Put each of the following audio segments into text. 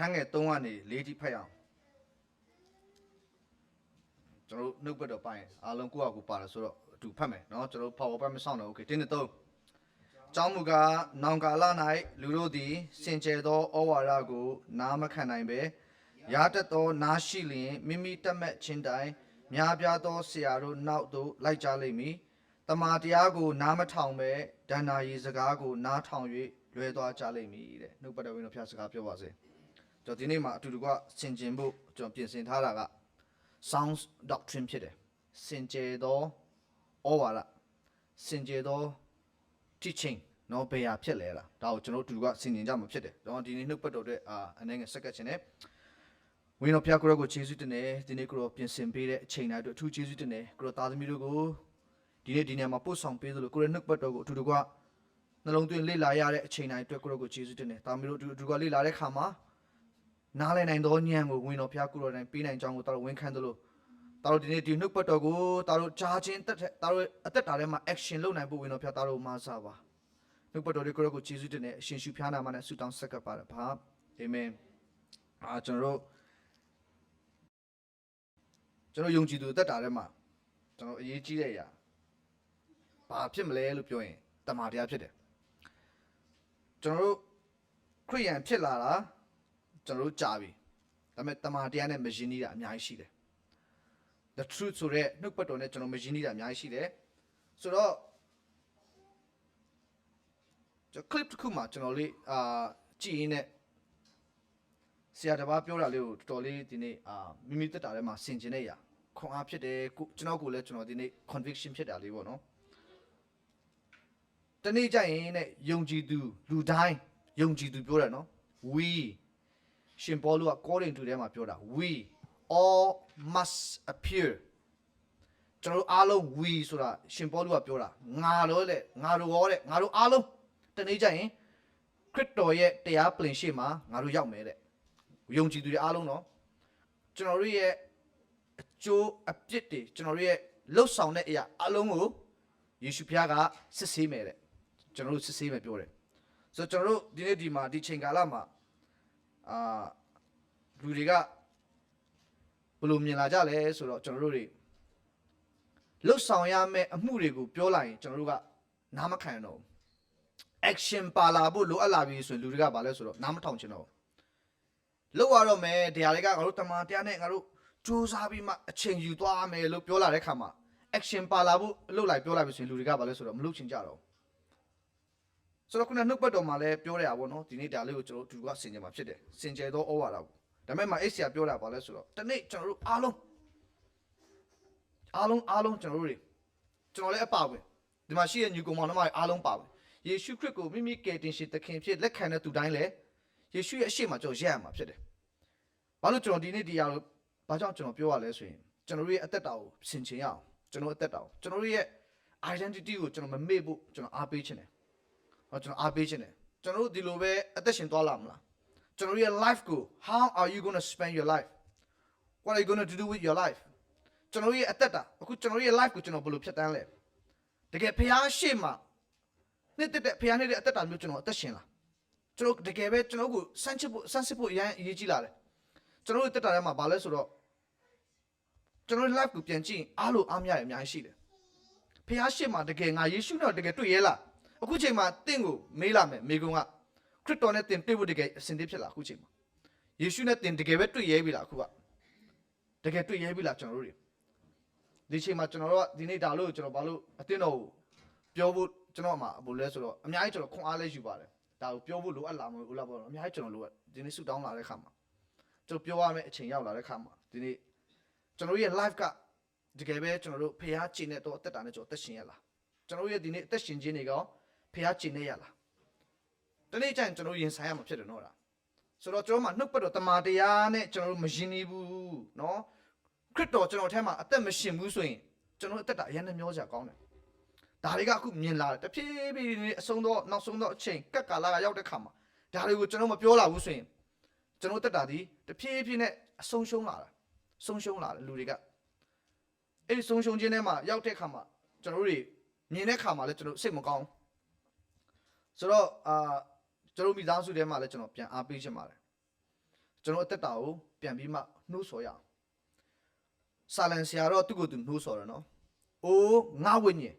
ခန်းငယ်3ကနေ4ထိဖတ်ရအောင်ကျွန်တော်နှုတ်ပတ်တော်ပိုင်းအားလုံးကိုယ့်အကူပါတယ်ဆိုတော့အတူဖတ်မယ်နော်ကျွန်တော် PowerPoint မဆောင်တော့ okay တင်း3ကျောင်းမူကားနောင်ကာလ၌လူတို့သည်စင်ကြယ်သောဩဝါဒကိုနားမခံနိုင်ပဲရတတ်သောနားရှိလျင်မိမိတက်မဲ့ချင်းတိုင်များပြားသောဆရာတို့နောက်သို့လိုက်ကြလိမ့်မည်တမန်တရားကိုနားမထောင်ပဲဒဏ္ဍာရီစကားကိုနားထောင်၍လွဲသွားကြလိမ့်မည်တဲ့နှုတ်ပတ်တော်ဝင်တော်ဖျားစကားပြောပါစေကျွန်တော်ဒီနေ့မှာအတူတူကဆင်ခြင်ဖို့ကျွန်တော်ပြင်ဆင်ထားတာက sound doctrine ဖြစ်တယ်စင်ကြယ်သောဩဝါဒစင်ကြယ်သော teaching နော်ဘယ်ဟာဖြစ်လဲလားဒါကိုကျွန်တော်တို့အတူတူကဆင်ခြင်ကြမှာဖြစ်တယ်ကျွန်တော်ဒီနေ့နှုတ်ပတ်တော်တဲ့အနေငယ်စက္ကန့်ချင်းနဲ့ဝင်တော်ဖျားကိုရောကိုယေရှုတင်တယ်ဒီနေ့ကိုရောပြင်ဆင်ပေးတဲ့အချိန်တိုင်းအတွက်အထူးယေရှုတင်တယ်ကိုရောသားသမီးတို့ကိုဒီနေ့ဒီနေရာမှာပို့ဆောင်ပေးသလိုကိုရောနှုတ်ပတ်တော်ကိုအတူတူကနှလုံးသွင်းလေ့လာရတဲ့အချိန်တိုင်းအတွက်ကိုရောကိုယေရှုတင်တယ်သားသမီးတို့အတူတူကလေ့လာတဲ့ခါမှာနားလည်နိုင်သောဉာဏ်ကိုဝင်တော်ဖျားကိုရောတိုင်းပေးနိုင်ကြောင်းကိုတော်ဝန်ခံသလိုတော်ဒီနေ့ဒီနှုတ်ပတ်တော်ကိုတော်ကြားခြင်းတက်တော်အသက်တာထဲမှာ action လုပ်နိုင်ဖို့ဝင်တော်ဖျားတော်မှာစားပါနှုတ်ပတ်တော်တွေကိုယေရှုတင်တယ်အရှင်ရှုဖျားနာမနဲ့ဆုတောင်းဆက်ကပ်ပါတယ်ပါအာမင်ကျွန်တော်ယုံကြည်သူအသက်တာထဲမှာကျွန်တော်အရေးကြီးတဲ့အရာဘာဖြစ်မလဲလို့ပြောရင်တမန်တရားဖြစ်တယ်ကျွန်တော်တို့ခရိယန်ဖြစ်လာတာကျွန်တော်တို့ကြာပြီဒါပေမဲ့တမန်တရားနဲ့မရင်းနှီးတာအများကြီးရှိတယ် the truth ဆိုတဲ့နှုတ်ပတ်တော်နဲ့ကျွန်တော်မရင်းနှီးတာအများကြီးရှိတယ်ဆိုတော့ကျွန်တော် clip တစ်ခုမှာကျွန်တော်လေးကြည့်ရင်းနဲ့ဆရာတစ်ပါးပြောတာလေးကိုတော်တော်လေးဒီနေ့မိမိတက်တာထဲမှာဆင်ခြင်နေရခွန်အားဖြစ်တယ်ကျွန်တော်ကိုလည်းကျွန်တော်ဒီနေ့ conviction ဖြစ်တာလေးပေါ့နော်တနေ့ကျရင်နဲ့ယုံကြည်သူလူတိုင်းယုံကြည်သူပြောတယ်နော် we ရှင်ပေါလုက according to ထဲမှာပြောတာ we all must appear ကျွန်တော်အားလုံး we ဆိုတာရှင်ပေါလုကပြောတာငါတို့လေငါတို့ရောတဲ့ငါတို့အားလုံးတနေ့ကျရင်ခရစ်တော်ရဲ့တရားပလင်ရှေ့မှာငါတို့ရောက်မယ်တဲ့ယုံကြည်သူတွေအားလုံးနော်ကျွန်တော်တို့ရဲ့အကျိုးအပြစ်တွေကျွန်တော်တို့ရဲ့လှုပ်ဆောင်တဲ့အရာအလုံးကိုယေရှုဖျားကစစ်ဆေးမယ်တဲ့ကျွန်တော်တို့စစ်ဆေးမယ်ပြောတယ်ဆိုတော့ကျွန်တော်တို့ဒီနေ့ဒီမှာဒီချိန်ကာလမှာလူတွေကဘယ်လိုမြင်လာကြလဲဆိုတော့ကျွန်တော်တို့တွေလှုပ်ဆောင်ရမယ့်အမှုတွေကိုပြောလိုက်ရင်ကျွန်တော်တို့ကနားမခံတော့ဘူး action ပါလာဖို့လိုအပ်လာပြီဆိုရင်လူတွေကဘာလဲဆိုတော့နားမထောင်ချင်တော့လောက်ရတော့မယ်တရားတွေကငါတို့တမန်တရားနဲ့ငါတို့စူးစမ်းပြီးမှအချိန်ယူသွားမယ်လို့ပြောလာတဲ့ခါမှာ action ပါလာဖို့အလုပ်လိုက်ပြောလိုက်ပြီဆိုရင်လူတွေကဘာလဲဆိုတော့မလုပ်ချင်ကြတော့ဆိုတော့ခုနနှုတ်ပတ်တော်မှာလည်းပြောရတာပေါ့နော်ဒီနေ့ဒါလေးကိုကျွန်တော်တို့ကဆင်ခြင်မှာဖြစ်တယ်ဆင်ခြင်သောဩဝါဒကိုဒါပေမဲ့အိဆရာပြောတာဘာလဲဆိုတော့ဒီနေ့ကျွန်တော်တို့အားလုံးကျွန်တော်တို့တွေကျွန်တော်လည်းအပါဝင်ဒီမှာရှိတဲ့ညီကောင်မောင်နှမတွေအားလုံးပါဝင်ယေရှုခရစ်ကိုမိမိကယ်တင်ရှင်သခင်ဖြစ်လက်ခံတဲ့သူတိုင်းလည်းယေရှုရဲ့အရှိမကျွန်တော်ရက်ရမှာဖြစ်တယ်ဘာလို့ကျွန်တော်ဒီနေ့ဒီအရာကိုဘာကြောင့်ကျွန်တော်ပြောရလဲဆိုရင်ကျွန်တော်တို့ရဲ့အသက်တာကိုဆင်ခြင်ရအောင်ကျွန်တော်အသက်တာကိုကျွန်တော်တို့ရဲ့ identity ကိုကျွန်တော်မမေ့ဖို့ကျွန်တော်အားပေးခြင်းတယ်ကျွန်တော်အားပေးခြင်းတယ်ကျွန်တော်တို့ဒီလိုပဲအသက်ရှင်သွားလာမလားကျွန်တော်တို့ရဲ့ life ကို how are you going to spend your life what are you going to do with your life ကျွန်တော်တို့ရဲ့အသက်တာအခုကျွန်တော်တို့ရဲ့ life ကိုကျွန်တော်ဘယ်လိုဖြတ်တန်းလဲတကယ်ဖျားရှေ့မှာနှစ်တဲ့ဖျားနေတဲ့အသက်တာမျိုးကျွန်တော်အသက်ရှင်လားကျွန်တော်တကယ်ပဲကျွန်တော်ကိုစမ်းစစ်ဖို့အရေးကြီးလာတယ်ကျွန်တော်တို့တက်တာထဲမှာဘာလဲဆိုတော့ကျွန်တော် live ကိုပြန်ကြည့်အားလို့အားမရရအများကြီးရှိတယ်ဖះရှေ့မှာတကယ်ငါယေရှုနဲ့တကယ်တွေ့ရဲလားအခုချိန်မှာတင့်ကိုမေးလာမယ်မေကွန်းကခရစ်တော်နဲ့တင်တွေ့ဖို့တကယ်အစဉ်တည်းဖြစ်လားအခုချိန်မှာယေရှုနဲ့တင်တကယ်ပဲတွေ့ရဲပြီလားအခုကတကယ်တွေ့ရဲပြီလားကျွန်တော်တို့တွေဒီချိန်မှာကျွန်တော်တို့ကဒီနေ့ဒါလို့ကျွန်တော်ဘာလို့အတင်းတော်ပြောဖို့ကျွန်တော်မှာဘယ်လဲဆိုတော့အများကြီးကျွန်တော်ခွန်အားလဲယူပါတယ်ဒါကိုပြောဖို့လိုအပ်လာမလို့လားပေါ့အများကြီးကျွန်တော်လိုအပ်ဒီနေ့ဆူတောင်းလာတဲ့ခါမှာကျွန်တော်ပြောရမယ့်အချိန်ရောက်လာတဲ့ခါမှာဒီနေ့ကျွန်တော်ရဲ့ life ကတကယ်ပဲကျွန်တော်တို့ဖះကျင်တဲ့တော့အသက်တာနဲ့ကျွန်တော်အသက်ရှင်ရလားကျွန်တော်ရဲ့ဒီနေ့အသက်ရှင်ခြင်းတွေကောဖះကျင်နေရလားဒီနေ့ကျရင်ကျွန်တော်ရင်ဆိုင်ရမှာဖြစ်တယ်နော်လားဆိုတော့ကျွန်တော်မှနှုတ်ပတ်တော်တမန်တရားနဲ့ကျွန်တော်တို့မယဉ်နေဘူးနော်ခရစ်တော်ကျွန်တော်အထက်မှာအသက်မရှင်ဘူးဆိုရင်ကျွန်တော်အသက်တာအရင်နဲ့မျောစရာကောင်းတယ်ဒါတွေကအခုမြင်လာတယ်တဖြည်းဖြည်းအဆုံးတော့နောက်ဆုံးတော့အချိန်ကက်ကာလာကရောက်တဲ့ခါမှာဒါတွေကိုကျွန်တော်မပြောလာဘူးဆိုရင်ကျွန်တော်တက်တာဒီတဖြည်းဖြည်းနဲ့အဆုံးရှုံးလာတယ်လူတွေကအဲ့ဒီဆုံးရှုံးခြင်းထဲမှာရောက်တဲ့ခါမှာကျွန်တော်တို့တွေမြင်တဲ့ခါမှာလည်းကျွန်တော်စိတ်မကောင်းဆိုတော့ကျွန်တော်မိသားစုထဲမှာလည်းကျွန်တော်ပြန်အားပေးချင်ပါတယ် ကျွန်တော်အသက်တာကိုပြန်ပြီးမှနှိုးဆော်ရအောင်စာလန်ဆရာတော့သူ့ကိုယ်သူနှိုးဆော်တယ်နော်အိုးငါဝိညာဉ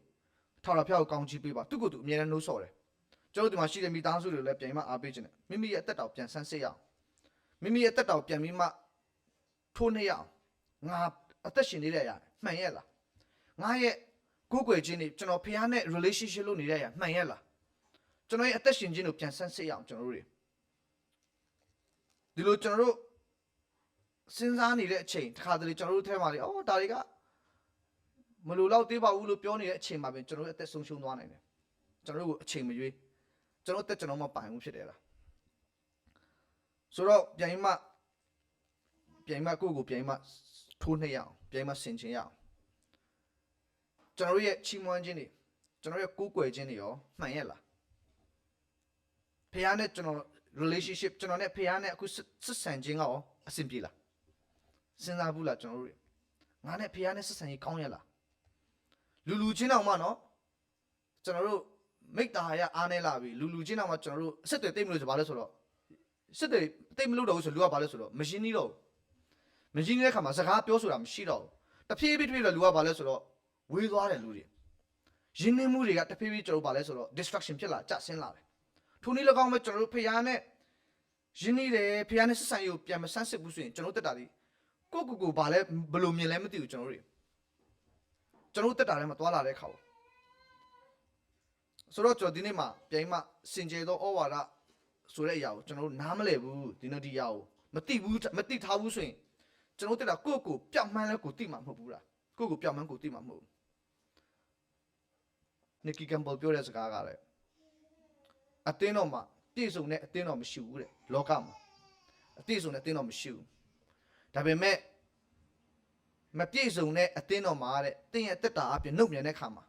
်ထာဝရဘုရားကိုကောင်းချီးပေးပါသူ့ကိုယ်သူအမြဲတမ်းနှိုးဆော်တယ်ကျွန်တော်ဒီမှာရှိတဲ့မိသားစုတွေလည်းပြန်ပြီးမှအားပေးခြင်းနဲ့မိမိရဲ့အသက်တာကိုပြန်ဆန်းစစ်ရအောင်မိမိရဲ့အသက်တာကိုပြန်ပြီးမှထိုးနှိပ်ရအောင်ငါအသက်ရှင်နေတဲ့အရာမှန်ရဲ့လားငါရဲ့ကိုယ်ွယ်ခြင်းတွေကျွန်တော်ဖခင်နဲ့ relationship လုပ်နေတဲ့အရာမှန်ရဲ့လားကျွန်တော်ရဲ့အသက်ရှင်ခြင်းကိုပြန်ဆန်းစစ်ရအောင်ကျွန်တော်တို့တွေဒီလိုကျွန်တော်တို့စဉ်းစားနေတဲ့အချိန်တစ်ခါတလေကျွန်တော်တို့ထဲမှာလေအော်ဒါတွေကမလိုတော့သေးပါဘူးလို့ပြောနေတဲ့အချိန်မှာပဲကျွန်တော်တို့အသက်ဆုံးရှုံးသွားနိုင်တယ်ကျွန်တော်တို့ကိုအချိန်မရွေးကျွန်တော်အသက်ကျွန်တော်မပိုင်ဘူးဖြစ်တယ်လားဆိုတော့ပြန်ပြီးမှကိုယ့်ကိုပြန်ပြီးမှထိုးနှိပ်ရအောင်ပြန်ပြီးမှဆင်ခြင်ရအောင်ကျွန်တော်ရဲ့ချီးမွမ်းခြင်းတွေကျွန်တော်ရဲ့ကိုးကွယ်ခြင်းတွေရောမှန်ရဲ့လားဖခင်နဲ့ကျွန်တော် relationship ကျွန်တော်နဲ့ဖခင်နဲ့အခုဆက်ဆံခြင်းကရောအဆင်ပြေလားစဉ်းစားဘူးလားကျွန်တော်တို့ငါနဲ့ဖခင်နဲ့ဆက်ဆံရေးကောင်းရဲ့လားလူချင်းတောင်မှနော်ကျွန်တော်တို့မိတ္တာရအားနေလာပြီလူချင်းတောင်မှကျွန်တော်တို့အဆက်တွေတိတ်မလို့ဆိုဘာလဲဆိုတော့စစ်တွေတိတ်မလို့တော့ဆိုလူကဘာလဲဆိုတော့မရှင်းသေးတော့မရှင်းတဲ့ခါမှာစကားပြောဆိုတာမရှိတော့ဘူးတဖြည်းဖြည်းတော့လူကဘာလဲဆိုတော့ဝေးသွားတယ်လူတွေရင်းနှီးမှုတွေကတဖြည်းဖြည်းကျွန်တော်ဘာလဲဆိုတော့ distraction ဖြစ်လာကြဆင်းလာတယ်ထိုနည်း၎င်းပဲကျွန်တော်တို့ဖခင်နဲ့ရင်းနှီးတယ်ဖခင်နဲ့ဆက်ဆံရေးကိုပြန်မဆန်းစစ်ဘူးဆိုရင်ကျွန်တော်တက်တာဒီကိုဘာလဲဘယ်လိုမြင်လဲမသိဘူးကျွန်တော်တို့တက်တာထဲမှာတွာလာတဲ့ခါပေါ့ဆိုတော့ကျွန်တော်ဒီနေ့မှာပြန်မှစင်ကြယ်သောဩဝါဒဆိုတဲ့အရာကိုကျွန်တော်တို့နားမလည်ဘူးဒီနေ့ဒီအရာကိုမသိထားဘူးဆိုရင်ကျွန်တော်တက်တာကိုပြောက်မှန်းလဲကိုသိမှာမဟုတ်ဘူးလားကိုပြောက်မှန်းကိုသိမှာမဟုတ်ဘူးနီကီကမ်ဘယ်ပြောတဲ့စကားကလည်းအတင်းတော်မှာပြည့်စုံတဲ့အတင်းတော်မရှိဘူးတဲ့လောကမှာအပြည့်စုံတဲ့အတင်းတော်မရှိဘူးဒါပေမဲ့မပြည့်စုံတဲ့အတင်းတော်မှာတဲ့တင်းရဲ့တက်တာအပြင်နှုတ်မြန်တဲ့ခါမှာ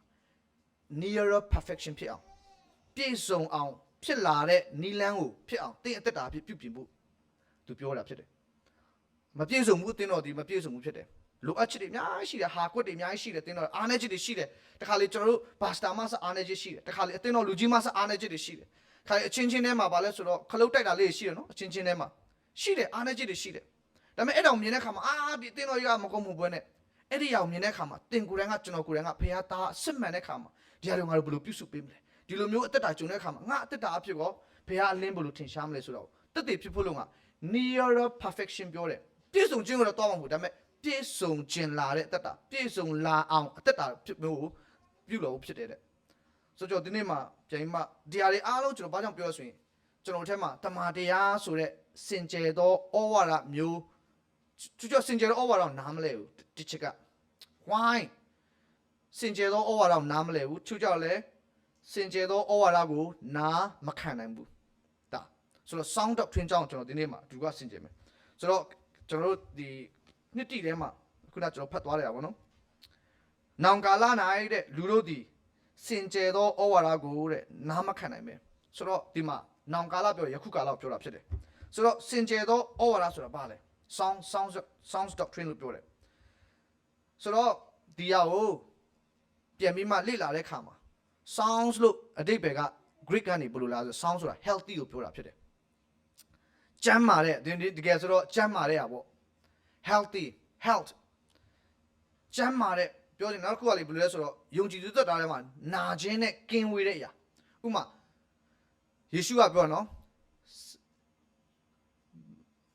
nearer perfection ဖြစ်အောင်ပြည့်စုံအောင်ဖြစ်လာတဲ့နီလန်းကိုဖြစ်အောင်တင်းအသက်တာအဖြစ်ပြုပြင်ဖို့သူပြောတာဖြစ်တယ်မပြည့်စုံဘူးတင်းတော်ဒီမပြည့်စုံဘူးဖြစ်တယ်လိုအပ်ချက်တွေအများကြီးရှိတယ်ဟာကွက်တွေအများကြီးရှိတယ်တင်းတော်အားနည်းချက်တွေရှိတယ်တခါလေကျွန်တော်တို့ဘာစတာမဆအားနည်းချက်ရှိတယ်တခါလေအတင်းတော်လူကြီးမဆအားနည်းချက်တွေရှိတယ်ခါလေအချင်းချင်းထဲမှာဗာလဲဆိုတော့ခလုတ်တိုက်တာလေးရှိတယ်နော်အချင်းချင်းထဲမှာရှိတယ်အားနည်းချက်တွေရှိတယ်ဒါပေမဲ့အဲ့တောင်မြင်တဲ့ခါမှာဒီတင်းတော်ကြီးကမကုန်မှုပွဲနဲ့အဲ့ဒီအောင်မြင်တဲ့ခါမှာတင်ကိုယ်တိုင်ကကျွန်တော်ကိုယ်တိုင်ကဖခင်သားအစစ်မှန်တဲ့ခါမှာဒီဟာတွေငါတို့ဘယ်လိုပြုစုပေးမလဲဒီလိုမျိုးအသက်တာကျုံတဲ့ခါမှာငါအသက်တာအဖြစ်ကောဖခင်အလင်းဘယ်လိုထင်ရှားမလဲဆိုတော့တက်တည်ဖြစ်ဖို့လုံးက nearer perfection ပြောတယ်ပြည့်စုံခြင်းကိုတော့တောင်းမှာမဟုတ်ဒါပေမဲ့ပြည့်စုံခြင်းလာတဲ့အသက်တာပြည့်စုံလာအောင်အသက်တာဖြစ်မျိုးပြုလို့ဖြစ်တယ်တဲ့ဆိုတော့ဒီနေ့မှာပြန်မှဒီဟာတွေအားလုံးကျွန်တော်ဘာကြောင့်ပြောဆိုရင်ကျွန်တော်တို့ထဲမှာတမာတရားဆိုတဲ့စင်ကြယ်သောဩဝါဒမျိုးကျွတ်စင်ကြယ်သောဩဝါဒကိုနားမလဲဘူးဒီချက်က why စင်ကြယ်သောဩဝါဒကိုနားမလဲဘူးသူကြောင့်လဲစင်ကြယ်သောဩဝါဒကိုနားမခံနိုင်ဘူးဒါဆိုတော့ sound doctrine ကြောင့်ကျွန်တော်ဒီနေ့မှာဒီကစင်ကြယ်မယ်ဆိုတော့ကျွန်တော်တို့ဒီနှစ်တိထဲမှာခုနကျွန်တော်ဖတ်သွားရတာပေါ့နော်နောင်ကာလ၌တဲ့လူတို့ဒီစင်ကြယ်သောဩဝါဒကိုတဲ့နားမခံနိုင်ပဲဆိုတော့ဒီမှာနောင်ကာလပြောယခုကာလပြောတာဖြစ်တယ်ဆိုတော့စင်ကြယ်သောဩဝါဒဆိုတာဘာလဲ sound doctrine လို့ပြောတယ်ဆိုတော့ဒီဟာကိုပြန်ပြီးမှလေ့လာတဲ့အခါမှာ sounds လို့အဓိပ္ပာယ်က Greek ကနေဘယ်လိုလာဆို sound ဆိုတာ healthy ကိုပြောတာဖြစ်တယ်ကျန်းမာတဲ့တကယ်ဆိုတော့ကျန်းမာတဲ့ဟာပေါ့ healthy health ကျန်းမာတဲ့ပြောရင်နောက်တစ်ခုကလေဘယ်လိုလဲဆိုတော့ယုံကြည်သူသက်တာထဲမှာနာခြင်းနဲ့ကင်းဝေးတဲ့အရာဥပမာယေရှုကပြောနော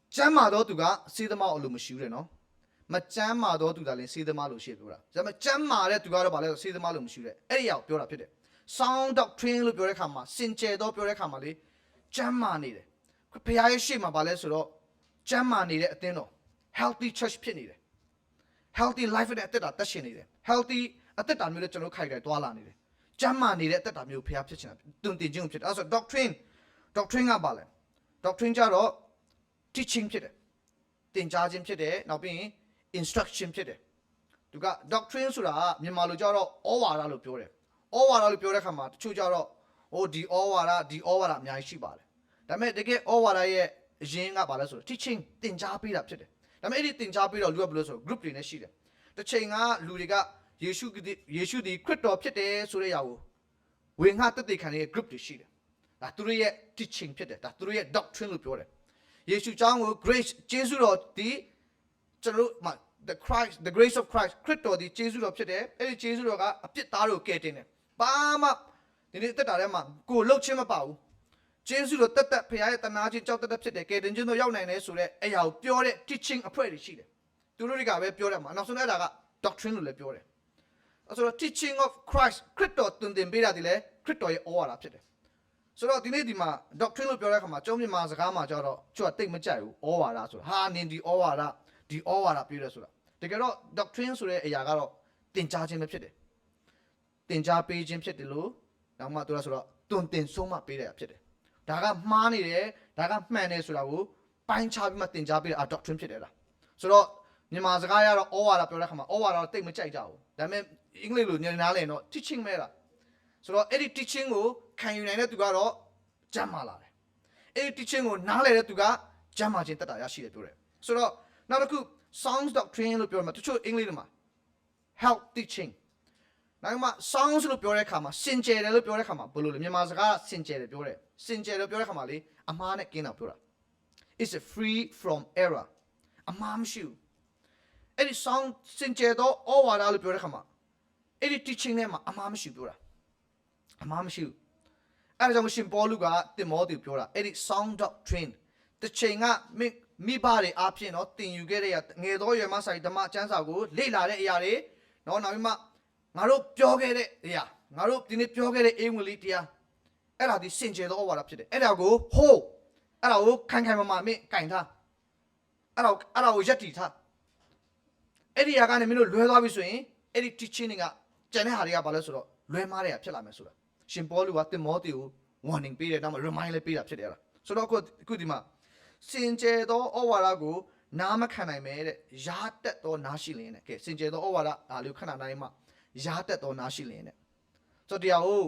်ကျမ်းမာသောသူကစေးသမားအလိုမရှိဘူးတဲ့နော်မကျမ်းမာသောသူကလည်းစေးသမားလိုရှိပြောတာဒါပေမဲ့ကျမ်းမာတဲ့သူကတော့ဗာလဲဆိုစေးသမားလိုမရှိတဲ့အဲ့ဒီအရာကိုပြောတာဖြစ်တယ် sound doctrine လို့ပြောတဲ့ခါမှာစင်ကြယ်သောပြောတဲ့ခါမှာလေကျမ်းမာနေတယ်ဘုရားရဲ့ရှေ့မှာဗာလဲဆိုတော့ကျမ်းမာနေတဲ့အသင်းတော် healthy church ဖြစ်နေတယ် healthy life နဲ့အသက်တာတက်ရှင်နေတယ် healthy အသက်တာမျိုးနဲ့ကျွန်တော်ခိုက်တယ်တွာလာနေတယ်ကျမ်းမာနေတဲ့အသက်တာမျိုးဘုရားဖြစ်ချင်တာတွင်တင်ခြင်းဖြစ်တယ်အဲ့ဆို doctrine ကဗာလဲ doctrine ကြတော့ teaching ဖြစ်တယ်သင်ကြားခြင်းဖြစ်တယ်နောက်ပြီးရင် instruction ဖြစ်တယ်သူက doctrine ဆိုတာကမြန်မာလိုကြတော့ဩဝါဒလို့ပြောတယ်ဩဝါဒလို့ပြောတဲ့ခါမှာတချို့ကြတော့ဒီဩဝါဒအများကြီးရှိပါတယ်ဒါပေမဲ့တကယ်ဩဝါဒရဲ့အရင်းကဘာလဲဆိုတော့ teaching သင်ကြားပေးတာဖြစ်တယ်ဒါပေမဲ့အဲ့ဒီသင်ကြားပေးတော့လူကဘယ်လိုဆိုတော့ group တွေနဲ့ရှိတယ်တစ်ချိန်ကလူတွေကယေရှုဒီခရစ်တော်ဖြစ်တယ်ဆိုတဲ့အရာကိုဝင်ငှတက်တဲ့ခံတဲ့ group တွေရှိတယ်ဒါသူတို့ရဲ့ teaching ဖြစ်တယ်ဒါသူတို့ရဲ့ doctrine လို့ပြောတယ် ယေရှုကြောင့်ကို grace ကျေးဇူးတော်ဒီကျွန်တော်တို့ the grace of Christ ခရစ်တော်ဒီကျေးဇူးတော်ဖြစ်တယ်အဲ့ဒီကျေးဇူးတော်ကအပြစ်သားတွေကိုကယ်တင်တယ်ဘာမှဒီနေ့တက်တာထဲမှာကိုလှုပ်ချင်းမပါဘူးကျေးဇူးတော်တက်ဖခင်ရဲ့တနာခြင်းကြောက်တက်ဖြစ်တယ်ကယ်တင်ခြင်းတို့ရောက်နိုင်တယ်ဆိုတော့အဲ့ဟာကိုပြောတဲ့ teaching အဖွဲ့တွေရှိတယ်သူတို့တွေကပဲပြောတယ်မှာနောက်ဆုံးအဲ့ဒါက doctrine လို့လည်းပြောတယ်အဲ့ဆိုတော့ teaching of Christ ခရစ်တော်တင်ပေးတာဒီလေခရစ်တော်ရဲ့ဩဝါဒဖြစ်တယ်ဆိုတော့ဒီနေ့ဒီမှာ doctrine လို့ပြောတဲ့အခါမှာကျောင်းမြန်မာစကားမှာကျတော့ကျွတ်တိတ်မကြိုက်ဘူးဩဝါဒဆိုတာဟာနင်ဒီဩဝါဒပြောတယ်ဆိုတာတကယ်တော့ doctrine ဆိုတဲ့အရာကတော့သင်ကြားခြင်းပဲဖြစ်တယ်သင်ကြားပေးခြင်းဖြစ်တယ်လို့နောက်မှသူကဆိုတော့တွင်တင်ဆုံးမပေးတဲ့အဖြစ်တယ်ဒါကမှားနေတယ်ဒါကမှန်တယ်ဆိုတာကိုပိုင်းခြားပြီးမှသင်ကြားပေးတဲ့ doctrine ဖြစ်တယ်လားဆိုတော့မြန်မာစကားရတော့ဩဝါဒပြောတဲ့အခါမှာဩဝါဒတော့တိတ်မကြိုက်ကြဘူးဒါပေမဲ့အင်္ဂလိပ်လိုညနားလည်တော့ teaching ပဲလားဆိုတော့အဲ့ဒီ teaching ကိုခံယူနိုင်တဲ့သူကတော့ကျမ်းမာလာတယ်အဲ့ဒီ teaching ကိုနားလည်တဲ့သူကကျမ်းမာခြင်းတက်တာရရှိတယ်ပြောတယ်ဆိုတော့နောက်တစ်ခု sound doctrine လို့ပြောမှာတချို့အင်္ဂလိပ်မှာ help teaching နောက်မှ sounds လို့ပြောတဲ့အခါမှာစင်ကြယ်တယ်လို့ပြောတဲ့အခါမှာဘယ်လိုလဲမြန်မာစကားစင်ကြယ်တယ်ပြောတယ်စင်ကြယ်တယ်ပြောတဲ့အခါမှာလေအမှားနဲ့ကင်းတာပြောတာ is free from error အမှားမရှိဘူးအဲ့ဒီ sound စင်ကြယ်တော့ဩဝါဒလို့ပြောတဲ့အခါမှာအဲ့ဒီ teaching နဲ့မှာအမှားမရှိဘူးပြောတာအမှားမရှိဘူးအဲ့ဒါကြောင့်ရှင်ပေါလုကတင်မောသေပြောတာအဲ့ဒီ sound doctrine တစ်ချိန်ကမိဘတွေအားဖြင့်တော့တင်ယူခဲ့တဲ့ငယ်သောရွယ်မှဆိုင်ဓမ္မကျမ်းစာကိုလေ့လာတဲ့အရာတွေနော်နောက်ပြီးမှငါတို့ပြောခဲ့တဲ့အရာငါတို့ဒီနေ့ပြောခဲ့တဲ့အေးဝင်လေးတရားအဲ့ဒါဒီစင်ကြယ်သောဩဝါဒဖြစ်တယ်အဲ့ဒါကိုဟိုးအဲ့ဒါကိုခိုင်ခိုင်မာမာမင်းကင်ထားအဲ့ဒါကိုရက်တီထားအဲ့ဒီအရာကနေမင်းတို့လွဲသွားပြီဆိုရင်အဲ့ဒီ teaching တွေကကျန်တဲ့ဟာတွေကဘာလဲဆိုတော့လွဲမားတဲ့ဟာဖြစ်လာမယ်ဆိုတာရှင်ပေါလုကတင်မောသေကို warning ပေးတယ်နောက်မှ remind လည်းပေးတာဖြစ်တယ်လားဆိုတော့အခုဒီမှာစင်ကြယ်သောဩဝါဒကိုနားမခံနိုင်မဲ့တဲ့ရာတက်သောနားရှိလင်းတဲ့ကဲစင်ကြယ်သောဩဝါဒဒါလေးခဏနိုင်မှရာတက်သောနားရှိလင်းတဲ့ဆိုတော့တရားကို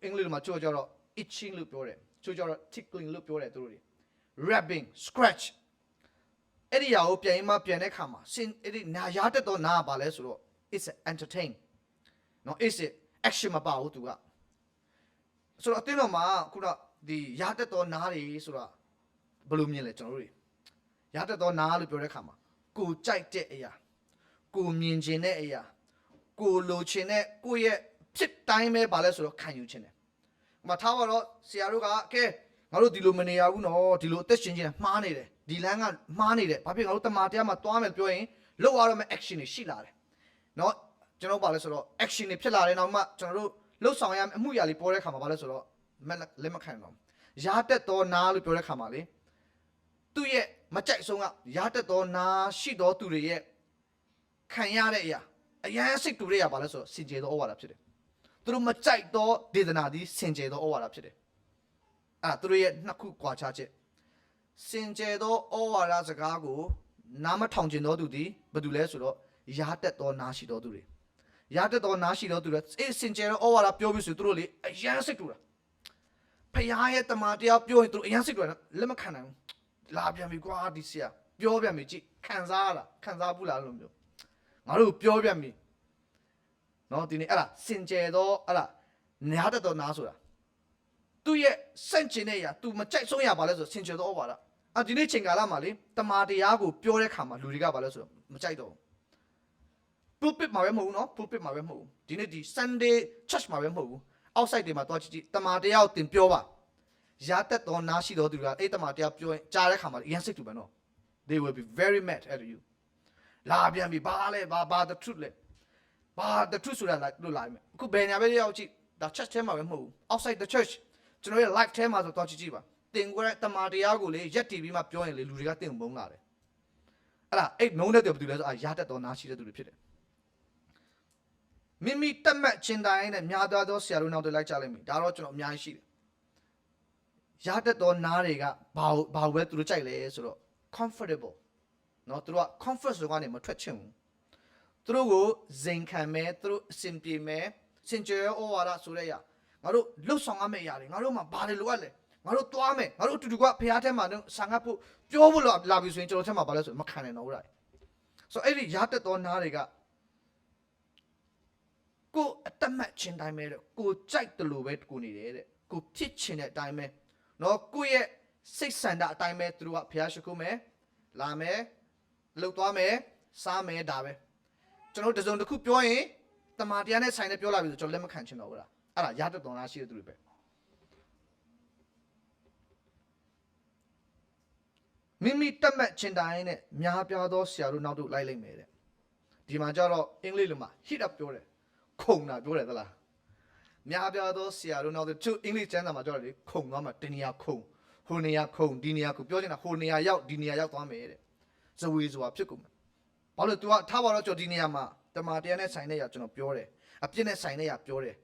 အင်္ဂလိပ်မှာချို့ကြတော့ itching လို့ပြောတယ်ချို့ကြတော့ tickling လို့ပြောတယ်သူတို့တွေ rubbing scratch အဲ့ဒီအရာကိုပြန်တဲ့ခါမှာအဲ့ဒီနာရာတက်သောနားကဘာလဲဆိုတော့ it's entertain နော် it's action မပါဘူးသူကဆိုတော့အတင်းတော်မှာခုနဒီရာတက်သောနားတွေဆိုတာဘယ်လိုမြင်လဲကျွန်တော်တို့ရတတ်သောနားလို့ပြောတဲ့ခါမှာကိုကြိုက်တဲ့အရာကိုမြင်ခြင်းတဲ့အရာကိုလိုချင်တဲ့ကိုရဲ့ဖြစ်တိုင်းပဲပါလဲဆိုတော့ခံယူခြင်းတယ်။မထားပါတော့ဆရာတို့ကကဲငါတို့ဒီလိုမနေရဘူးနော်ဒီလိုအသက်ရှင်ခြင်းမှားနေတယ်ဒီလမ်းကမှားနေတယ်ဘာဖြစ်ငါတို့တမန်တရားမှာသွားမယ်ပြောရင်လောက်ရတော့မယ့် action တွေရှိလာတယ်။နော်ကျွန်တော်ပါလဲဆိုတော့ action တွေဖြစ်လာတယ်နောက်မှကျွန်တော်တို့လှုပ်ဆောင်ရမယ့်အမှုရာလေးပေါ်တဲ့ခါမှာပါလဲဆိုတော့လက်မခံတော့ရတတ်သောနားလို့ပြောတဲ့ခါမှာလေသူ့ရဲ့မကြိုက်ဆုံးကရတတ်သောနာရှိသောသူတွေရဲ့ခံရတဲ့အရာအရန်စိတ်တူတဲ့အရာပါလဲဆိုတော့စင်ကြယ်သောဩဝါဒဖြစ်တယ်သူတို့မကြိုက်သောဒေသနာသည်စင်ကြယ်သောဩဝါဒဖြစ်တယ်အဲ့သူတို့ရဲ့နှစ်ခုကွာခြားချက်စင်ကြယ်သောဩဝါဒစကားကိုနားမထောင်ကျင်သောသူသည်ဘာတူလဲဆိုတော့ရတတ်သောနာရှိသောသူတွေရတတ်သောနာရှိသောသူတွေအေးစင်ကြယ်သောဩဝါဒပြောပြီးဆိုသူတို့လေအရန်စိတ်တူတာဖခင်ရဲ့တမန်တရားပြောရင်သူတို့အရန်စိတ်တူတာလက်မခံနိုင်ဘူးလာပြန်ပြီကွာဒီဆရာပြောပြန်ပြီကြည့်ခံစားဘူးလားလို့မျိုးငါတို့ပြောပြန်ပြီနော်ဒီနေ့အဲ့ဒါစင်ကြယ်တော့အဲ့ဒါနားတတ်တော့နားဆိုတာသူ့ရဲ့စန့်ကျင်တဲ့အရာ तू မကြိုက်ဆုံးရပါလဲဆိုစင်ကြယ်တော့ဩဝါဒဒီနေ့ချိန်ကာလမှာလေတမာတရားကိုပြောတဲ့ခါမှာလူတွေကဘာလဲဆိုတော့မကြိုက်တော့ဘူး pulpit မှာပဲမဟုတ်ဘူးနော် pulpit မှာပဲမဟုတ်ဘူးဒီနေ့ဒီ Sunday church မှာပဲမဟုတ်ဘူး outside တွေမှာတော့ကြည့်တမာတရားကိုသင်ပြောပါရတတ်သောနားရှိသောသူကအဲ့တမန်တရားပြောရင်ကြားတဲ့ခါမှာအရင်စိတ်တူပဲနော် they will be very mad at you လာပြန်ပြီဘာလဲဘာ the truth လဲဘာ the truth ဆိုတာလို့လာမယ်အခုဘယ်ညာပဲရောက်ကြည့်ဒါ church ထဲမှာပဲမဟုတ်ဘူး outside the church ကျွန်တော်ရဲ့ live ထဲမှာဆိုတော့ကြည့်ပါတင်ကိုတဲ့တမန်တရားကိုလေရက်တီပြီးမှပြောရင်လေလူတွေကတင်မုန်းလာတယ်အဲ့ဒါအဲ့မုန်းတဲ့သူဘယ်သူလဲဆိုရတတ်သောနားရှိတဲ့သူတွေဖြစ်တယ်မိမိတတ်မှတ်ခြင်းတိုင်းနဲ့များသောဆရာတို့နောက်တွေလိုက်ကြလိမ့်မယ်ဒါတော့ကျွန်တော်အများကြီးရှိတယ်ရတတ်သောနားတွေကဘာပဲသူတို့ကြိုက်လဲဆိုတော့ comfortable เนาะသူတို့က comfort ဆိုကနေမထွက်ချင်ဘူးသူတို့ကိုဇင်ခံမဲ့သူတို့အစဉ်ပြေမဲ့စင်ကြယ်ဩဝါဒဆိုတဲ့အရာငါတို့လှုပ်ဆောင်ရမယ့်အရာတွေငါတို့မှာဘာတွေလိုအပ်လဲငါတို့သွားမယ်ငါတို့အတူတူကဖရားထဲမှာဆံငတ်ဖို့ပြောဖို့လာပြီဆိုရင်ကျွန်တော်ထဲမှာဘာလဲဆိုမခံနိုင်တော့ဘူးလားဆိုတော့အဲ့ဒီရတတ်သောနားတွေကကိုအတတ်မှတ်ခြင်းတိုင်းပဲတဲ့ကိုကြိုက်တယ်လို့ပဲကိုနေတယ်တဲ့ကိုဖြစ်ချင်တဲ့အတိုင်းပဲနော်ကိုရဲ့ စိတ်ဆန္ဒအတိုင်းပဲသူတို့ကဖျားရှိခိုးမယ်လာမယ်လှုပ်သွားမယ်စားမယ်ဒါပဲကျွန်တော်တစုံတစ်ခုပြောရင်တမာတရားနဲ့ဆိုင်နဲ့ပြောလာပြီဆိုကျွန်တော်လက်မခံချင်တော့ဘူးလားအဲ့ဒါရတတ်တော်လားရှိတဲ့သူတွေပဲမိမိတက်မှတ်ချင်တိုင်းနဲ့များပြားသောဆရာတို့နောက်တို့လိုက်လိုက်မယ်တဲ့ဒီမှာကျတော့အင်္ဂလိပ်လိုမှာ hit up ပြောတယ်ခုံတာပြောတယ်သလားများပြားသောဆရာတို့နောက်တို့သူအင်္ဂလိပ်ကျမ်းစာမှာပြောတယ်လေခုံသွားမှာတနေရာခုံဟိုနေရာခုံဒီနေရာခုပြောချင်တာဟိုနေရာရောက်ဒီနေရာရောက်သွားမယ်တဲ့ဇဝေဆိုတာဖြစ်ကုန်မယ်ဘာလို့ तू ကထားပါတော့ကျွန်တော်ဒီနေရာမှာတမန်တရားနဲ့ဆိုင်တဲ့ရကျွန်တော်ပြောတယ်အပြစ်နဲ့ဆိုင်တဲ့ရပြောတယ်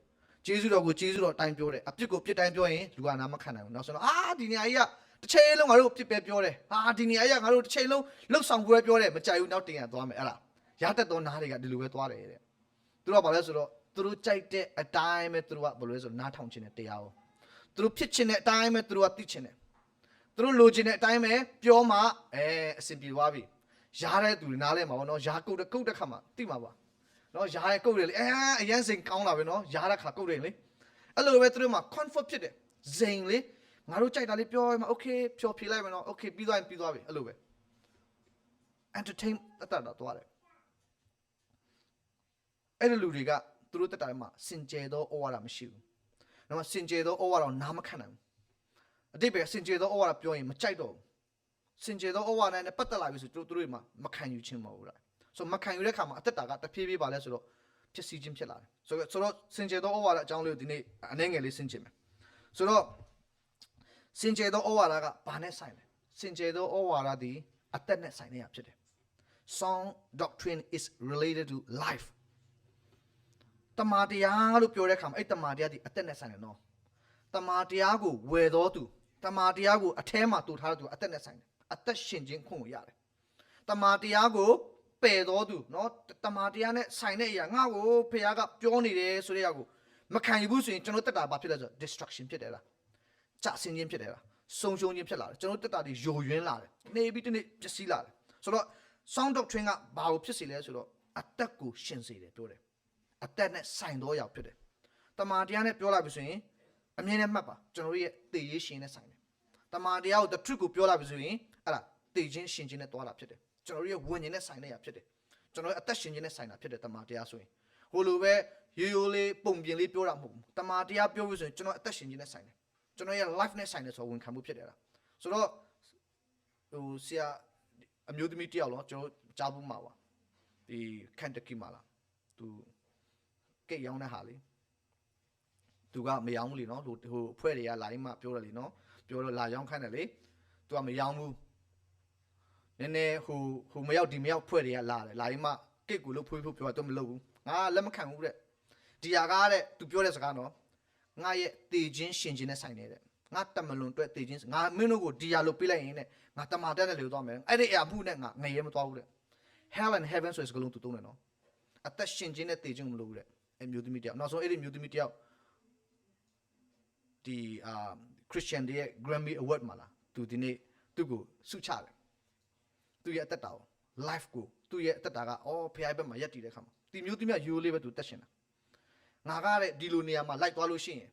ကျေးဇူးတော်ကိုကျေးဇူးတော်အတိုင်းပြောတယ်အပြစ်ကိုပြစ်တိုင်းပြောရင်လူကနာမခံနိုင်ဘူးနောက်ဆိုတော့ဒီနေရာကြီးကတစ်ချိန်လုံးငါတို့ပြစ်ပဲပြောတယ်ဒီနေရာကြီးကငါတို့တစ်ချိန်လုံးလှုပ်ဆောင်ပွဲပြောတယ်မကြိုက်ဘူးနောက်တင်ရသွားမယ်အဲ့လားရတတ်သောနားတွေကဒီလိုပဲသွားတယ်တဲ့သူတို့ကဘာလဲဆိုတော့သူတို့ကြိုက်တဲ့အတိုင်းပဲသူတို့ကဘာလို့လဲဆိုနားထောင်ခြင်းနဲ့တရားကိုသူတို့ဖြစ်ခြင်းတဲ့အတိုင်းပဲသူတို့ကသိခြင်းနဲ့သူတို့လိုချင်တဲ့အတိုင်းပဲပြောမှအဆင်ပြေသွားပြီရားတဲ့သူတွေနားလဲမှာပေါ့နော်ရားကုတ်တဲ့ခါမှာသိမှာပါနော်ရားရဲ့ကုတ်တယ်လေအရန်စိန်ကောင်းလာပဲနော်ရားတဲ့ခါကုတ်တယ်လေအဲ့လိုပဲသူတို့မှာ comfort ဖြစ်တယ်ဇိန်လေငါတို့ကြိုက်တာလေးပြောမှ okay ဖြောဖြေလိုက်မယ်နော် okay ပြီးသွားရင်ပြီးသွားပြီအဲ့လိုပဲ entertain တတ်တာသွားတယ်အဲ့ဒီလူတွေကသူတို့တက်တာမှာစင်ကြယ်သောဩဝါဒမရှိဘူးနော်စင်ကြယ်သောဩဝါဒကိုနားမခံနိုင်ဘူးအတိတ်ပဲစင်ကြယ်သောဩဝါဒပြောရင်မကြိုက်တော့ဘူးစင်ကြယ်သောဩဝါဒနဲ့ပတ်သက်လာပြီဆိုသူတို့တွေမှာမခံယူခြင်းမဟုတ်ဘူးလားဆိုမခံယူတဲ့ခါမှာအသက်တာကတဖြည်းဖြည်းပါလဲဆိုတော့ဖြစ်စီခြင်းဖြစ်လာတယ်ဆိုတော့စင်ကြယ်သောဩဝါဒအကြောင်းလေးကိုဒီနေ့အနည်းငယ်လေးဆင်ခြင်မယ်ဆိုတော့စင်ကြယ်သောဩဝါဒကဘာနဲ့ဆိုင်လဲစင်ကြယ်သောဩဝါဒသည်အသက်နဲ့ဆိုင်နေရဖြစ်တယ် Sound doctrine is related to life တမာတရားလို့ပြောတဲ့အခါမှာအဲ့တမာတရားဒီအသက်နဲ့ဆိုင်တယ်နော်တမာတရားကိုဝယ်တော်သူတမာတရားကိုအထဲမှာတူထားတဲ့သူအသက်နဲ့ဆိုင်တယ်အသက်ရှင်ခြင်းခွင့်ကိုရတယ်တမာတရားကိုပယ်တော်သူနော်တမာတရားနဲ့ဆိုင်တဲ့အရာငါ့ကိုဖခင်ကပြောနေတယ်ဆိုတဲ့အရာကိုမခံယူဘူးဆိုရင်ကျွန်တော်တက်တာဘာဖြစ်လဲဆိုတော့ destruction ဖြစ်တယ်လားကြာဆင်းခြင်းဖြစ်တယ်လားဆုံးရှုံးခြင်းဖြစ်လာတယ်ကျွန်တော်တက်တာဒီယိုယွင်းလာတယ်နေပြီးတနေ့ပျက်စီးလာတယ်ဆိုတော့ sound doctrine ကဘာကိုဖြစ်စေလဲဆိုတော့အသက်ကိုရှင်စေတယ်ပြောတယ်အသက်နဲ့ဆိုင်သောအရာဖြစ်တယ်တမာတရားနဲ့ပြောလာပြီဆိုရင်အမြင်နဲ့မှတ်ပါကျွန်တော်ရဲ့သေရေးရှင်နဲ့ဆိုင်တယ်တမာတရားကို the truth ကိုပြောလာပြီဆိုရင်အဲ့ဒါသေခြင်းရှင်ခြင်းနဲ့တွားတာဖြစ်တယ်ကျွန်တော်ရဲ့ဝိညာဉ်နဲ့ဆိုင်တဲ့အရာဖြစ်တယ်ကျွန်တော်ရဲ့အသက်ရှင်ခြင်းနဲ့ဆိုင်တာဖြစ်တယ်တမာတရားဆိုရင်ဟိုလိုပဲရိုးရိုးလေးပုံပြင်လေးပြောတာမဟုတ်ဘူးတမာတရားပြောလို့ဆိုရင်ကျွန်တော်အသက်ရှင်ခြင်းနဲ့ဆိုင်တယ်ကျွန်တော်ရဲ့ life နဲ့ဆိုင်တယ်ဆိုဝန်ခံမှုဖြစ်တယ်လားဆိုတော့ဟိုဆရာအမျိုးသမီးတယောက်လောကျွန်တော်ကြားဘူးမှာပါဒီ Kentucky မှာလားသူကိတ်ရောင်းတဲ့ဟာလေသူကမရောင်းဘူးလေနော်ဟိုအဖွဲ့တွေကလာရင်မှပြောတယ်လေနော်ပြောတော့လာရောင်းခိုင်းတယ်လေသူကမရောင်းဘူးနည်းနည်းဟိုမရောက်ဒီမရောက်ဖွဲ့တွေကလာတယ်လာရင်မှကိတ်ကိုလို့ဖွေးပြောတော့မလုပ်ဘူးငါလက်မခံဘူးတဲ့ဒီဟာကတဲ့သူပြောတဲ့စကားနော်ငါရဲ့တေခြင်းရှင်ခြင်းနဲ့ဆိုင်နေတဲ့ငါတမလွန်အတွက်တေခြင်းငါမင်းတို့ကိုဒီဟာလို့ပြလိုက်ရင်တဲ့ငါတမာတက်နဲ့လေသွားမယ်အဲ့ဒီအရာမှုနဲ့ငါငရဲမသွားဘူးတဲ့ hell and heaven ဆိုတဲ့စကားလုံးသူသုံးတယ်နော်အသက်ရှင်ခြင်းနဲ့တေခြင်းမလို့ဘူးတဲ့အမျိုးသမီးတယောက်နောက်ဆုံးအဲ့ဒီမျိုးသမီးတယောက်ဒီChristian တွေရဲ့ Grammy Award မှာလားသူဒီနေ့သူ့ကိုဆုချတယ်သူရဲ့အသက်တာကို life ကိုသူရဲ့အသက်တာကဖခင်ဘက်မှာရက်တည်တဲ့ခါမှာဒီမျိုးသမီးကရိုးလေးပဲသူတက်ရှင်တာငါကတဲ့ဒီလိုနေရာမှာလိုက်သွားလို့ရှိရင်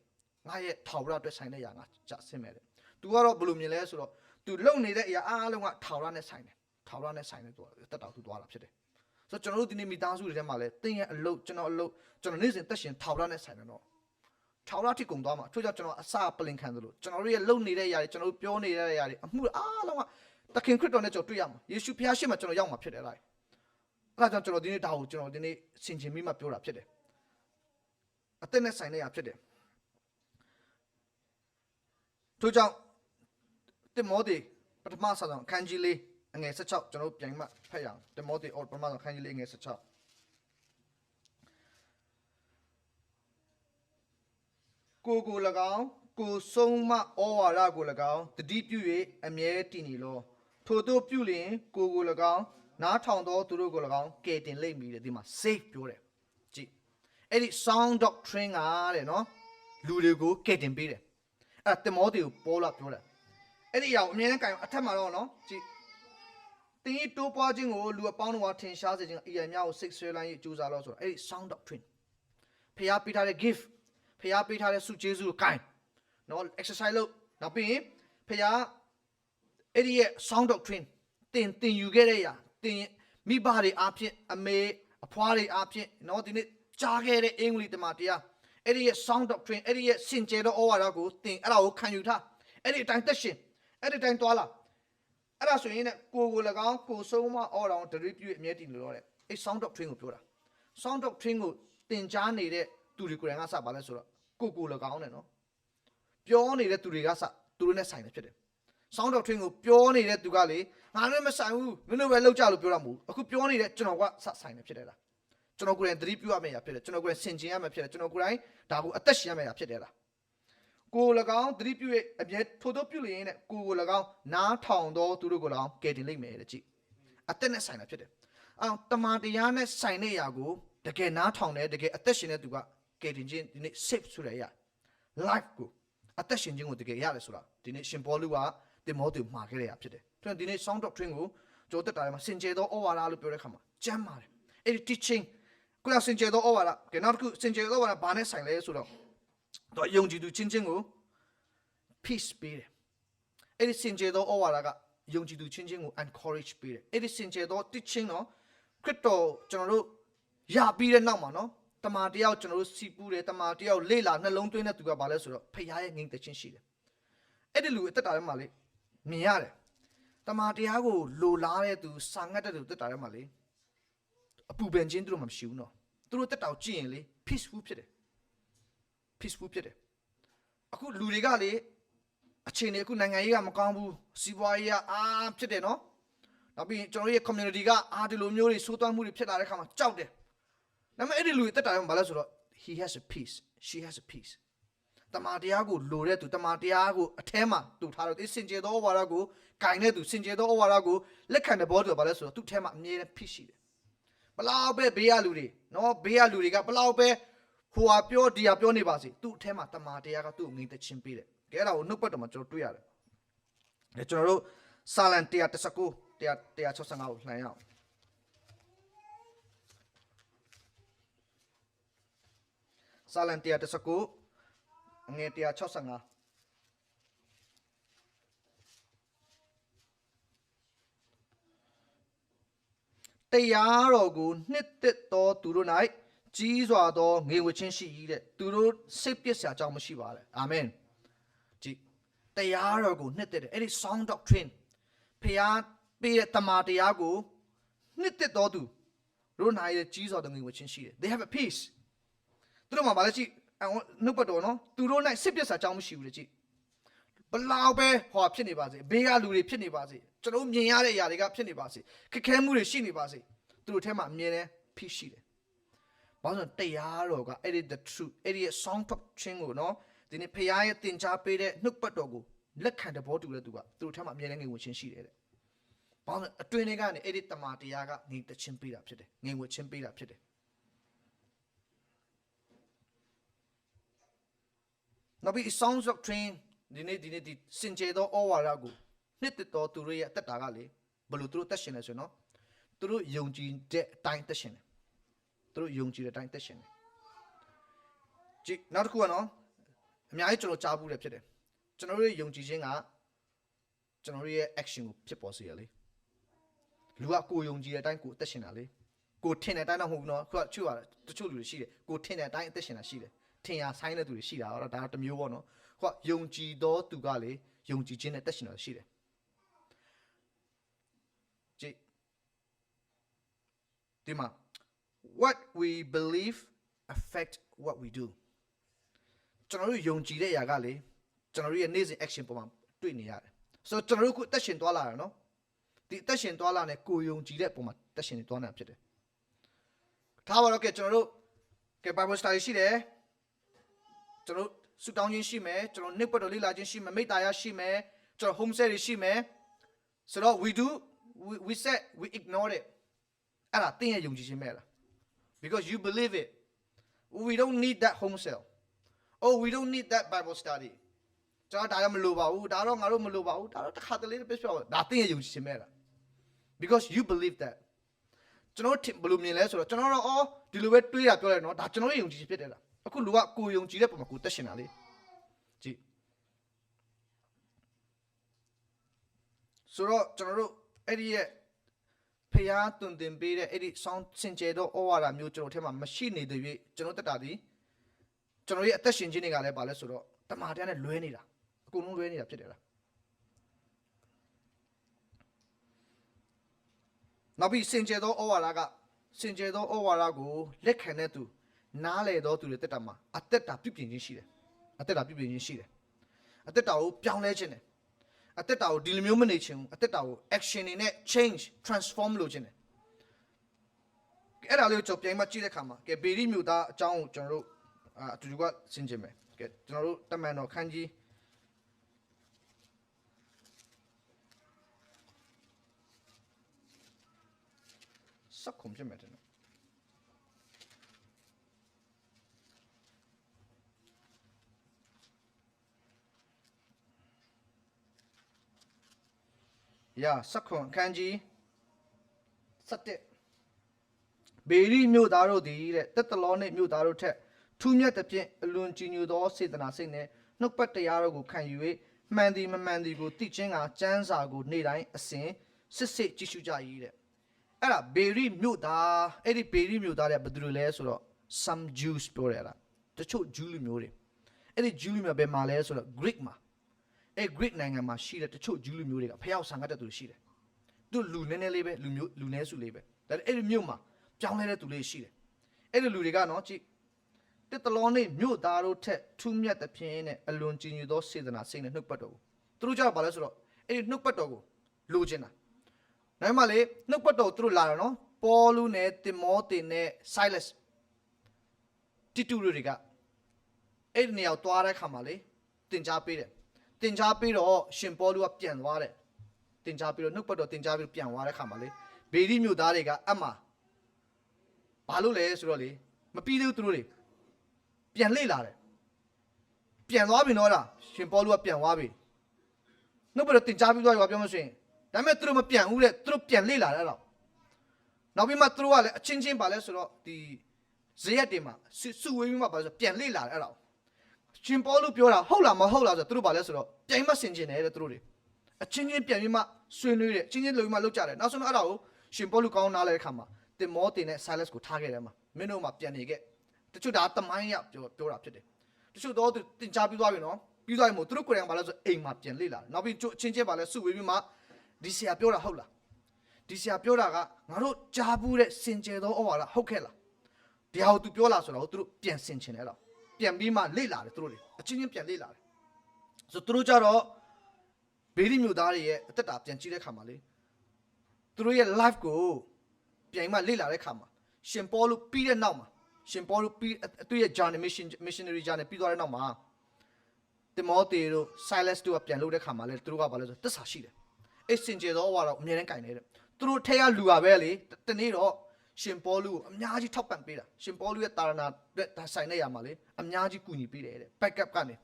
ငါရဲ့ထောင်ရအတွက်ဆိုင်တဲ့အရာငါကြဆင်းမဲ့တယ်သူကတော့ဘယ်လိုမြင်လဲဆိုတော့သူလုံနေတဲ့အရာအားလုံးကထောင်ရနဲ့ဆိုင်တယ်ထောင်ရနဲ့ဆိုင်တယ်သူတက်တာသူသွားတာဖြစ်တယ်ဆိုတော့ကျွန်တော်တို့ဒီနေ့မိသားစုတွေထဲမှာလဲတင်းရဲ့အလုပ်ကျွန်တော်အလုပ်ကျွန်တော်နေ့စဉ်တက်ရှင်ထောင်ရနဲ့ဆိုင်တယ်တော့ထောင်ရထိကုန်သွားမှာထို့ကြောင့်ကျွန်တော်အစပလင်ခံသလိုကျွန်တော်တို့ရဲ့လုံနေတဲ့အရာတွေကျွန်တော်တို့ပြောနေတဲ့အရာတွေအမှုအားလုံးကသခင်ခရစ်တော်နဲ့ကျွန်တော်တွေ့ရမှာယေရှုဖခင်ရှေ့မှာကျွန်တော်ရောက်မှာဖြစ်တယ်လားအဲ့ဒါကြောင့်ကျွန်တော်ဒီနေ့ဒါကိုကျွန်တော်ဒီနေ့ဆင်ခြင်ပြီးမှပြောတာဖြစ်တယ်အသက်နဲ့ဆိုင်တဲ့အရာဖြစ်တယ်ထို့ကြောင့်တိမောသေပထမဆောင်အခန်းကြီးလေးအငယ်16ကျွန်တော်ပြန်မှဖတ်ရအောင်တိမောသေပထမဆောင်အခန်းကြီးလေးအငယ်16ကို၎င်းကိုဆုံးမဩဝါဒကို၎င်းတတိပြု၍အမြဲတည်နေလောထို့သို့ပြုလျင်ကို၎င်းနားထောင်သောသူတို့ကို၎င်းကယ်တင်လိမ့်မည်တဲ့ဒီမှာ safe ပြောတယ်ကြည့်အဲ့ဒီ sound doctrine ကတဲ့နော်လူတွေကိုကယ်တင်ပေးတယ်အဲ့တိမောသေကိုပေါ်လာပြောတယ်အဲ့ဒီအရာကိုအမြဲတမ်းကြင်အထက်မှာတော့နော်ကြည့်တင်းဤတိုးပွားခြင်းကိုလူအပေါင်းတို့ကထင်ရှားစေခြင်းအရာများကိုစိတ်ဆွဲလန်း၍ကြိုးစားလို့ဆိုတော့အဲ့ဒီ sound doctrine ဖျားပေးထားတဲ့ gift ဖျားပေးထားတဲ့ဆုကျေးဇူးကိုကြင်နော် exercise လုပ်နောက်ပြီးရင်ဖျား အဲ့ဒီရဲ့ sound doctrine တင်ယူခဲ့တဲ့ရာတင်မိဘတွေအားဖြင့်အမေအဖွားတွေအားဖြင့်နော်ဒီနေ့ကြားခဲ့တဲ့အင်္ဂလိပ်တမန်တရားအဲ့ဒီရဲ့ sound doctrine အဲ့ဒီရဲ့စင်ကြယ်သောဩဝါဒကိုတင်အဲ့ဒါကိုခံယူထားအဲ့ဒီအတိုင်းသက်ရှင်အဲ့ဒီအတိုင်းသွားလာအဲ့ဒါဆိုရင်လည်းကို၎င်းကိုဆုံးမဩတော်တရိပ်ပြည့်အမြဲတည်လို့တဲ့အဲ့ sound doctrine ကိုပြောတာ sound doctrine ကိုတင်ကြားနေတဲ့သူတွေကိုယ်တိုင်ကစပါလဲဆိုတော့ကို၎င်းနဲ့နော်ပြောနေတဲ့သူတွေကစသူတို့နဲ့ဆိုင်နေဖြစ်တယ် sound doctrine ကိုပြောနေတဲ့သူကလေငါနဲ့မဆိုင်ဘူးမင်းတို့ပဲလောက်ကြလို့ပြောတာမဟုတ်အခုပြောနေတဲ့ကျွန်တော်ကစဆိုင်နေဖြစ်တယ်လားကျွန်တော်ကိုယ်တိုင်သတိပြုရမယ့်ရာဖြစ်တယ်ကျွန်တော်ကိုယ်တိုင်ဆင်ခြင်ရမယ့်ဖြစ်တယ်ကျွန်တော်ကိုယ်တိုင်ဒါကိုအသက်ရှင်ရမယ့်ရာဖြစ်တယ်လားကို၎င်းသတိပြုရဲ့အမြဲထို့သောပြုလျင်နဲ့ကို၎င်းနားထောင်သောသူတို့ကို၎င်းကယ်တင်လိမ့်မယ်တဲ့ကြည့်အသက်နဲ့ဆိုင်တာဖြစ်တယ်အောင်တမန်တရားနဲ့ဆိုင်တဲ့ရာကိုတကယ်နားထောင်တယ်တကယ်အသက်ရှင်တဲ့သူကကယ်တင်ခြင်းဒီနေ့ safe ဆိုရရ life ကိုအသက်ရှင်ခြင်းကိုတကယ်ရတယ်ဆိုတာဒီနေ့ရှင်ပေါလုကတင်မောသေမှာခဲ့ရဖြစ်တယ်ဒီနေ့ sound doctrine ကိုကျွန်တော်တက်တာမှာစင်ကြယ်သောဩဝါဒလို့ပြောတဲ့ခါမှာကျမ်းပါတယ်အဲ့ဒီ teaching ကိုယ်စင်ကြယ်သောဩဝါဒကဲနောက်တစ်ခုစင်ကြယ်သောဩဝါဒဘာနဲ့ဆိုင်လဲဆိုတော့တော့ယုံကြည်သူချင်းချင်းကို peace ပေးတယ်အဲ့ဒီစင်ကြယ်သောဩဝါဒကယုံကြည်သူချင်းချင်းကို encourage ပေးတယ်အဲ့ဒီစင်ကြယ်သော teaching နော်ခရစ်တော်ကျွန်တော်တို့ရပြီးတဲ့နောက်မှာနော်တမန်တယောက်ကျွန်တော်တို့စီပူးတယ်တမန်တယောက်လေ့လာနှလုံးသွင်းတဲ့သူကဘာလဲဆိုတော့ဖခင်ရဲ့ငြိမ်သက်ခြင်းရှိတယ်အဲ့ဒီလူအသက်တာထဲမှာလေမြင်ရတယ်တမန်တရားကိုလိုလားတဲ့သူစာငတ်တဲ့သူတက်တာထဲမှာလေအပူပန်ခြင်းသူတို့မှမရှိဘူးနော်သူတို့တက်တာကိုကြည့်ရင်လေ peaceful ဖြစ်တယ် peaceful ဖြစ်တယ်အခုလူတွေကလေအခြေအနေအခုနိုင်ငံရေးကမကောင်းဘူးစီးပွားရေးကဖြစ်တယ်နော်နောက်ပြီးကျွန်တော်ရဲ့ community ကဒီလိုမျိုးတွေစိုးသွမ်းမှုတွေဖြစ်လာတဲ့အခါမှာကြောက်တယ်ဒါပေမဲ့အဲ့ဒီလူတွေတက်တာထဲမှာဘာလဲဆိုတော့ he has a peace she has a peace တမန်တရားကိုလိုတဲ့သူတမန်တရားကိုအထဲမှာတူထားတော့ဒီစင်ကြယ်သောဩဝါဒကိုဂိုင်တဲ့သူစင်ကြယ်သောဩဝါဒကိုလက်ခံတဲ့ဘောတူဘာလဲဆိုတော့သူ့ထဲမှာအမြဲတမ်းဖြစ်ရှိတယ်ဘလောက်ပဲဘေးရလူတွေနော်ဘေးရလူတွေကဘလောက်ပဲဟိုဟာပြောဒီဟာပြောနေပါစေသူ့အထဲမှာတမန်တရားကသူ့ကိုငြိမ်သက်ခြင်းပေးတယ်ကဲအဲ့ဒါကိုနှုတ်ပတ်တော်မှာကျွန်တော်တွေ့ရတယ်ဒါကျွန်တော်တို့စာလံ119 165ကိုလှန်ရအောင်စာလံ119အငယ်165တရားတော်ကိုနှစ်သက်သောသူတို့၌ကြီးစွာသောငြိမ်ဝှက်ခြင်းရှိ၏တဲ့သူတို့စိတ်ပျက်စရာအကြောင်းမရှိပါနဲ့အာမင်ကြည်တရားတော်ကိုနှစ်သက်တယ်အဲ့ဒီ sound doctrine ဖခင်ပေးတဲ့တမန်တရားကိုနှစ်သက်သောသူတို့၌ကြီးစွာသောငြိမ်ဝှက်ခြင်းရှိတယ် they have a peace သူတို့မှာဗာလဲကြည့်နှုတ်ပတ်တော်နော်သူတို့၌စိတ်ပျက်စရာအကြောင်းမရှိဘူးလေကြည့်ဘလောက်ပဲဟောဖြစ်နေပါစေဘေးကလူတွေဖြစ်နေပါစေကျွန်တော်မြင်ရတဲ့အရာတွေကဖြစ်နေပါစေခက်ခဲမှုတွေရှိနေပါစေသူတို့ထဲမှာအမြဲတမ်း peace ရှိတယ်ဘာလို့တရားတော်ကအဲ့ဒီ the truth အဲ့ဒီ sound doctrine ကိုနော်ဒီနေ့ဖခင်ရဲ့သင်ကြားပေးတဲ့နှုတ်ပတ်တော်ကိုလက်ခံတဲ့ဘောတူတဲ့သူကသူတို့ထဲမှာအမြဲတမ်းငြိမ်ဝှက်ခြင်းရှိတယ်တဲ့ဘာလို့အတွင်းထဲကနေအဲ့ဒီတမန်တရားကငြိမ်သက်ခြင်းပေးတာဖြစ်တယ်ငြိမ်ဝှက်ခြင်းပေးတာဖြစ်တယ်နောက်ပြီး sound doctrine ဒီနေ့စင်ကြယ်သောဩဝါဒကိုနှစ်သက်သောသူတို့ရဲ့အသက်တာကလေဘယ်လိုသူတို့သက်ရှင်လဲဆိုရင်နော်သူတို့ယုံကြည်တဲ့အတိုင်းသက်ရှင်တယ်သူတို့ယုံကြည်တဲ့အတိုင်းသက်ရှင်တယ်ကြည့်နောက်တစ်ခုကနော်အများကြီးကျွန်တော်ကြားဘူးတယ်ဖြစ်တယ်ကျွန်တော်တို့ရဲ့ယုံကြည်ခြင်းကကျွန်တော်တို့ရဲ့ action ကိုဖြစ်ပေါ်စေရလေလူကကိုယုံကြည်တဲ့အတိုင်းကိုအသက်ရှင်တာလေကိုထင်တဲ့အတိုင်းတော့မဟုတ်ဘူးနော်ခုကချွတ်ရတယ်တချို့လူတွေရှိတယ်ကိုထင်တဲ့အတိုင်းအသက်ရှင်တာရှိတယ်ထင်ရဆိုင်တဲ့သူတွေရှိတာတော့ဒါတစ်မျိုးပေါ့နော်ခုကယုံကြည်သောသူကလေယုံကြည်ခြင်းနဲ့သက်ရှင်တာရှိတယ်ကြည့်ဒီမှာ what we believe affect what we do ကျွန်တော်တို့ယုံကြည်တဲ့အရာကလေကျွန်တော်တို့ရဲ့နေ့စဉ် action ပေါ်မှာတွေ့နေရတယ်ဆိုတော့ကျွန်တော်တို့ခုအသက်ရှင်သွားလာတာနော်ဒီအသက်ရှင်သွားလာနေကိုယုံကြည်တဲ့ပုံမှာအသက်ရှင်နေသွားနေတာဖြစ်တယ်ထားပါတော့ကဲကျွန်တော်တို့ကဲ Bible study ရှိတယ်ကျွန်တော်ဆုတောင်းခြင်းရှိမယ်ကျွန်တော်နှစ်ပတ်တော်လေ့လာခြင်းရှိမယ်မိတ္တာရရှိမယ်ကျွန်တော် home set တွေရှိမယ်ဆိုတော့ we said we ignore it အဲ့ဒါတင်းရဲ့ယုံကြည်ခြင်းပဲလား because you believe it we don't need that home cell oh we don't need that Bible study ကျွန်တော်ဒါတော့မလိုပါဘူးဒါတော့ငါတို့မလိုပါဘူးဒါတော့တစ်ခါတလေပဲပြောဒါတင်းရဲ့ယုံကြည်ခြင်းပဲလား because you believe that ကျွန်တော်ဘယ်လိုမြင်လဲဆိုတော့ကျွန်တော်တော့ဒီလိုပဲတွေးတာပြောလိုက်တော့ဒါကျွန်တော်ရဲ့ယုံကြည်ခြင်းဖြစ်တယ်လားအခုလူကကိုယုံကြည်တဲ့ပုံမှာကိုတက်ရှင်တာလေကြည့် ဆိုတော့ကျွန်တော်တို့အဲ့ဒီရဲ့ဖျားတွင်တင်ပေးတဲ့အဲ့ဒီဆောင်းစင်ကြဲသောဩဝါဒမျိုးကျွန်တော်ထဲမှာမရှိနေတဲ့၍ကျွန်တော်တက်တာဒီကျွန်တော်ရဲ့အသက်ရှင်ခြင်းတွေကလည်းပါလဲဆိုတော့တမန်တရားနဲ့လွဲနေတာအကုန်လုံးလွဲနေတာဖြစ်တယ်လားနောက်ပြီးစင်ကြဲသောဩဝါဒကစင်ကြဲသောဩဝါဒကိုလက်ခံတဲ့သူနားလေသောသူတွေတက်တာမှာအသက်တာပြုပြင်ခြင်းရှိတယ်အသက်တာပြုပြင်ခြင်းရှိတယ်အသက်တာကိုပြောင်းလဲခြင်းတယ်အသက်တာကိုဒီလိုမျိုးမနေချင်ဘူးအသက်တာကို action တွေနဲ့ change transform လုပ်ခြင်းတယ်အဲ့ဒါလေးကိုကျွန်တော်ပြန်မှကြည့်တဲ့အခါမှာကဲဘေရီမြို့သားအကြောင်းကိုကျွန်တော်တို့အတူတူကရှင်းခြင်းပဲကဲကျွန်တော်တို့တမန်တော်ခန်းကြီးစက်ခုံဖြစ်မယ်တဲ့စက်ခွန်ခန်းကြီး7ဘေရီမြို့သားတို့သည်တဲ့တက်တလောနှင့်မြို့သားတို့ထက်ထူးမြတ်သဖြင့်အလွန်ကြည်ညိုသောစေတနာစိတ်နှင့်နှုတ်ပတ်တရားတို့ကိုခံယူ၍မှန်သည်မမှန်သည်ကိုသိချင်းကစံစာကိုနေ့တိုင်းအစဉ်စစ်စစ်ကြည့်ရှုကြ၏တဲ့အဲ့ဒါဘေရီမြို့သားအဲ့ဒီဘေရီမြို့သားတဲ့ဘယ်သူတွေလဲဆိုတော့ some Jews ပြောရတာတချို့ Jew လူမျိုးတွေအဲ့ဒီ Jew လူမျိုးဘယ်မှာလဲဆိုတော့ Greek မှာအဲ့ Greek နိုင်ငံမှာရှိတဲ့တချို့ Jew လူမျိုးတွေကဖျောက်ဆံကတ်တဲ့သူရှိတယ်သူလူနည်းနည်းလေးပဲလူနည်းစုလေးပဲဒါပေမဲ့အဲ့ဒီမြို့မှာပြောင်းလဲတဲ့သူလေးရှိတယ်အဲ့ဒီလူတွေကနော်ကြည့်တစ်တလောနဲ့မြို့သားတို့ထက်ထူးမြတ်သဖြင့်နဲ့အလွန်ကြည်ညိုသောစေတနာစိတ်နဲ့နှုတ်ပတ်တော်ကိုသူတို့ကြောက်ပါလဲဆိုတော့အဲ့ဒီနှုတ်ပတ်တော်ကိုလိုချင်တာနောက်မှလေနှုတ်ပတ်တော်သူတို့လာတယ်နော်ပေါလုနဲ့တင်မောသင်နဲ့ Silas တိတူတွေကအဲ့ဒီနေရာကိုသွားတဲ့ခါမှာလေတင် जा ပေးတယ်တင် जा ပေးတော့ရှင်ပေါလုကပြန်သွားတယ်တင် जा ပြီးတော့နှုတ်ပတ်တော်တင် जा ပြီးပြန်သွားတဲ့ခါမှာလေဘေရီမြို့သားတွေကအမှဘာလို့လဲဆိုတော့လေမပြီးသေးဘူးသူတို့တွေပြန်လေ့လာတယ်ပြန်သွားပြီနော်လားရှင်ပေါလုကပြန်သွားပြီနှုတ်ပတ်တော်တင် जा ပြီးသွားပြီပြောမဆိုရင်ဒါပေမဲ့သူတို့မပြန်ဘူးတဲ့သူတို့ပြန်လေ့လာတယ်အဲ့တော့နောက်ပြီးမှသူတို့ကလည်းအချင်းချင်းပါလဲဆိုတော့ဒီဇရက်တွေမှာစုဝေးပြီးမှပါလဲဆိုပြန်လေ့လာတယ်အဲ့တော့ရှင်ပေါလုပြောတာဟုတ်လားမဟုတ်လားဆိုတော့သူတို့ပါလဲဆိုတော့ပြန်မဆင်ကျင်တယ်တဲ့သူတို့တွေအချင်းချင်းပြန်ပြီးမှဆွေးနွေးတယ်အချင်းချင်းလုံပြီးမှလောက်ကြတယ်နောက်ဆုံးတော့အဲ့ဒါကိုရှင်ပေါလုကောင်းနားလဲတဲ့ခါမှာတင်မောတင်နဲ့ Silas ကိုထားခဲ့တယ်မှာမင်းတို့မှပြန်နေခဲ့တချို့ဒါတမိုင်းရပြောတာဖြစ်တယ်တချို့တော့တင် जा ပြီးသွားပြီနော်ပြီးသွားပြီမို့သူတို့ကိုယ်တိုင်ပါလဲဆိုအိမ်မှာပြန်လေ့လာတယ်နောက်ပြီးအချင်းချင်းပါလဲစုဝေးပြီးမှဒီဆရာပြောတာဟုတ်လားဒီဆရာပြောတာကငါတို့ကြားဘူးတဲ့စင်ကြယ်သောဩဝါဒဟုတ်ခဲ့လားတရားကိုသူပြောလာဆိုတော့သူတို့ပြန်ဆင်ချင်တယ်အဲ့တော့ပြန်ပြီးမှလေ့လာတယ်သူတို့တွေအချင်းချင်းပြန်လေ့လာတယ်ဆိုသူတို့ကြတော့ဘေးရီမျိုးသားတွေရဲ့အသက်တာပြန်ကြည့်တဲ့ခါမှာလေသူတို့ရဲ့ life ကိုပြန်မှလေ့လာတဲ့ခါမှာရှင်ပေါလုပြီးတဲ့နောက်မှာရှင်ပေါလုပြီးသူရဲ့ journey missionary journey ပြီးသွားတဲ့နောက်မှာတင်မောသေတို့ Silas တို့ကပြန်လုပ်တဲ့ခါမှာလေသူတို့ကဘာလဲဆိုသစ္စာရှိတယ်အဲ့စင်ကြယ်သောဩဝါဒကိုအမြဲတမ်းကင်နေတဲ့သူတို့ထဲကလူပါပဲလေတနေ့တော့ရှင်ပေါလုကိုအများကြီးထောက်ပံ့ပေးတာရှင်ပေါလုရဲ့တာရနာဒါဆိုင်တဲ့နေရာမှာလေအများကြီးကူညီပေးတယ်တဲ့ backup ကနေ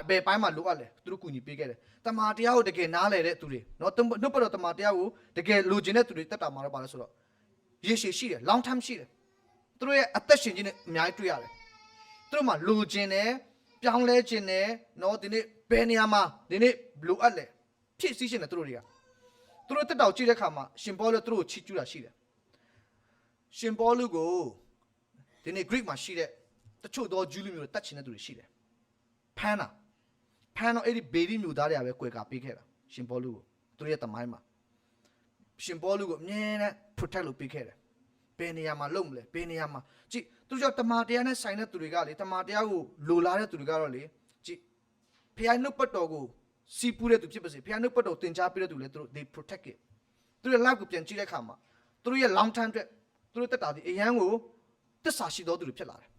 ဘယ်ပိုင်းမှာလိုအပ်လဲသူတို့ကူညီပေးခဲ့တယ်တမာတရားကိုတကယ်နားလည်တဲ့သူတွေနော်နှုတ်ပတ်တော်တမာတရားကိုတကယ်လိုချင်တဲ့သူတွေတက်တာမှာတော့ပါလဲဆိုတော့ရေရှည်ရှိတယ် long term ရှိတယ်သူတို့ရဲ့အသက်ရှင်ခြင်းနဲ့အများကြီးတွေ့ရတယ်သူတို့မှာလိုချင်တယ်ပြောင်းလဲခြင်းနဲ့နော်ဒီနေ့ဘယ်နေရာမှာဒီနေ့လိုအပ်လဲဖြည့်ဆည်းခြင်းနဲ့သူတို့တက်တောက်ကြည့်တဲ့အခါမှာရှင်ပေါလုသူတို့ကိုချီးကျူးတာရှိတယ်ရှင်ပေါလုကိုဒီနေ့ Greek မှာရှိတဲ့တချို့သောဂျူးလူမျိုးတွေတတ်ချင်တဲ့သူတွေရှိတယ်ဖမ်းတော့အဲ့ဒီဘေရီမျိုးသားတွေကပဲကွယ်ကာပေးခဲ့တာရှင်ပေါလုကိုသူတို့ရဲ့တမိုင်းမှာရှင်ပေါလုကိုအမြဲတမ်း protect လုပ်ပေးခဲ့တယ်ဘယ်နေရာမှာလုပ်မလဲဘယ်နေရာမှာကြည့်သူတို့ကြောင့်တမန်တရားနဲ့ဆိုင်တဲ့သူတွေကလေတမန်တရားကိုလိုလားတဲ့သူတွေကတော့လေကြည့်ဖခင်နှုတ်ပတ်တော်ကိုစီးပူးတဲ့သူဖြစ်ပါစေဖခင်နှုတ်ပတ်တော်သင်ကြားပေးတဲ့သူလေသူတို့ they protect it သူတို့ရဲ့ life ကိုပြန်ကြည့်တဲ့အခါမှာသူတို့ရဲ့ long time အတွက်သူတို့တက်တာဒီအရန်ကိုတစ္ဆာရှိတော်သူတွေဖြစ်လာတယ်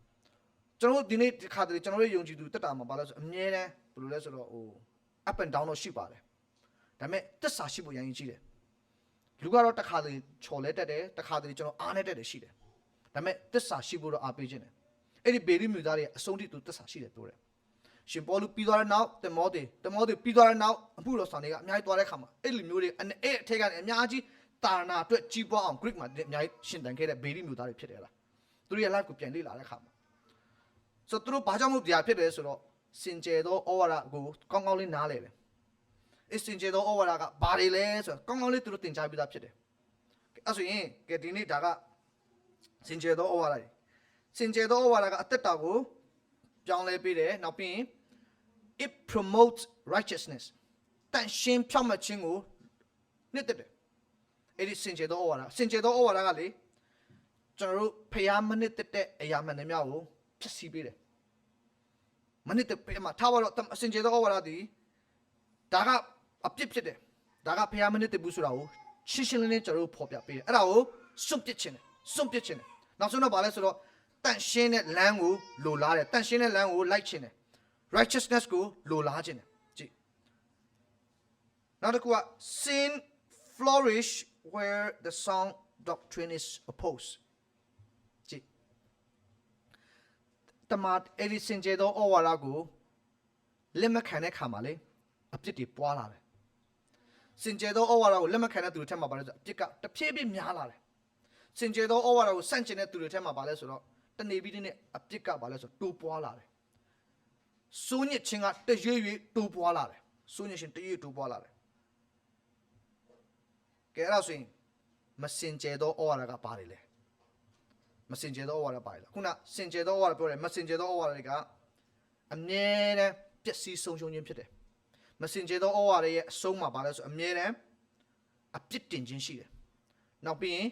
ကျွန်တော်တို့ဒီနေ့ဒီခါတည်းကျွန်တော်တို့ယုံကြည်သူတက်တာမှာပါလဲဆိုအမြဲတမ်းဘယ်လိုလဲဆိုတော့ဟို up and down တော့ရှိပါတယ်ဒါပေမဲ့တစ္ဆာရှိဖို့ရန်ကြီးကြီးတယ်လူကတော့တစ်ခါတည်းချော်လဲတက်တယ်တစ်ခါတည်းကျွန်တော်အားနဲ့တက်တယ်ရှိတယ်ဒါပေမဲ့တစ္ဆာရှိဖို့တော့အားပေးခြင်းတယ်အဲ့ဒီဘေရီမြူသားတွေအဆုံးထိသူတစ္ဆာရှိတယ်ပြောတယ်ရှင်ပေါလုပြီးသွားတဲ့နောက်တင်မောသေပြီးသွားတဲ့နောက်အမှုတော်ဆောင်တွေကအများကြီးသွားတဲ့ခါမှာအဲ့လူမျိုးတွေအဲ့အထက်ကနေအများကြီးတာနာအတွက်ကြီးပွားအောင် Greek မှာအများကြီးရှင်တန်ခဲ့တဲ့ဘေရီမြူသားတွေဖြစ်တယ်လားသူတို့ရဲ့ life ကိုပြန်လေ့လာတဲ့ခါမှာဆိုတော့သူတို့ဘာကြောင့်မို့တရားဖြစ်တယ်ဆိုတော့စင်ကြယ်သောဩဝါဒကိုကောင်းကောင်းလေးနားလည်တယ် အစင်ကျေသောဩဝါဒကဘာတွေလဲဆိုတော့ကောင်းကောင်းလေးသူတို့သင်ကြားပြီးသားဖြစ်တယ်အဲ့ဆိုရင်ကဲဒီနေ့ဒါကစင်ကျေသောဩဝါဒတွေစင်ကျေသောဩဝါဒကအသက်တာကိုပြောင်းလဲပေးတယ်နောက်ပြီးရင် it promotes righteousness တန်ရှင်းဖြောင့်မတ်ခြင်းကိုနှစ်သက်တယ်အဲ့ဒီစင်ကျေသောဩဝါဒစင်ကျေသောဩဝါဒကလေကျွန်တော်တို့ဖျားမနစ်သက်တဲ့အရာမှန်တယ်များကိုဖြည့်ဆည်းပေးတယ်မနစ်သက်မှာထားပါတော့စင်ကျေသောဩဝါဒဒီဒါကအပြစ်ဖြစ်တယ်ဒါကဖျားမနစ်သက်ဘူးဆိုတာကိုရှင်းရှင်းလင်းလင်းကျွန်တော်တို့ဖော်ပြပေးတယ်အဲ့ဒါကိုစွန့်ပစ်ခြင်းတယ်စွန့်ပစ်ခြင်းတယ်နောက်ဆုံးတော့ဗာလဲဆိုတော့တန်ရှင်းတဲ့လမ်းကိုလိုလားတယ်တန်ရှင်းတဲ့လမ်းကိုလိုက်ခြင်းတယ် righteousness ကိုလိုလားခြင်းတယ်ကြည့်နောက်တစ်ခုက sin flourish where the sound doctrine is opposed ကြည့်တမတ်အဲ့ဒီစင်ကြသောဩဝါဒကိုလက်မခံတဲ့ခါမှာလေအပြစ်တွေပွားလာတယ်စင်ကြသောဩဝါဒကိုလက်မခံတဲ့သူတွေထက်မှာပါလဲဆိုအပြစ်ကတဖြည်းဖြည်းများလာတယ်စင်ကြသောဩဝါဒကိုစန့်ကျင်တဲ့သူတွေထက်မှာပါလဲဆိုတော့တနေပြီးတဲ့အပြစ်ကပါလဲဆိုတိုးပွားလာတယ်စိုးညစ်ခြင်းကတရွေ့ရွေ့တိုးပွားလာတယ်စိုးညစ်ခြင်းတရွေ့တိုးပွားလာတယ်ကဲအဲ့ဒါဆိုရင်မစင်ကြသောဩဝါဒကပါတယ်လေမစင်ကြသောဩဝါဒပါတယ်ခုနစင်ကြသောဩဝါဒပြောတယ်မစင်ကြသောဩဝါဒတွေကအမြဲတမ်းပျက်စီးဆုံးရှုံးခြင်းဖြစ်တယ်မစင်ကြသောဩဝါဒရဲ့အဆုံးမှာပါလဲဆိုအမြဲတမ်းအပြစ်တင်ခြင်းရှိတယ်နောက်ပြီးရင်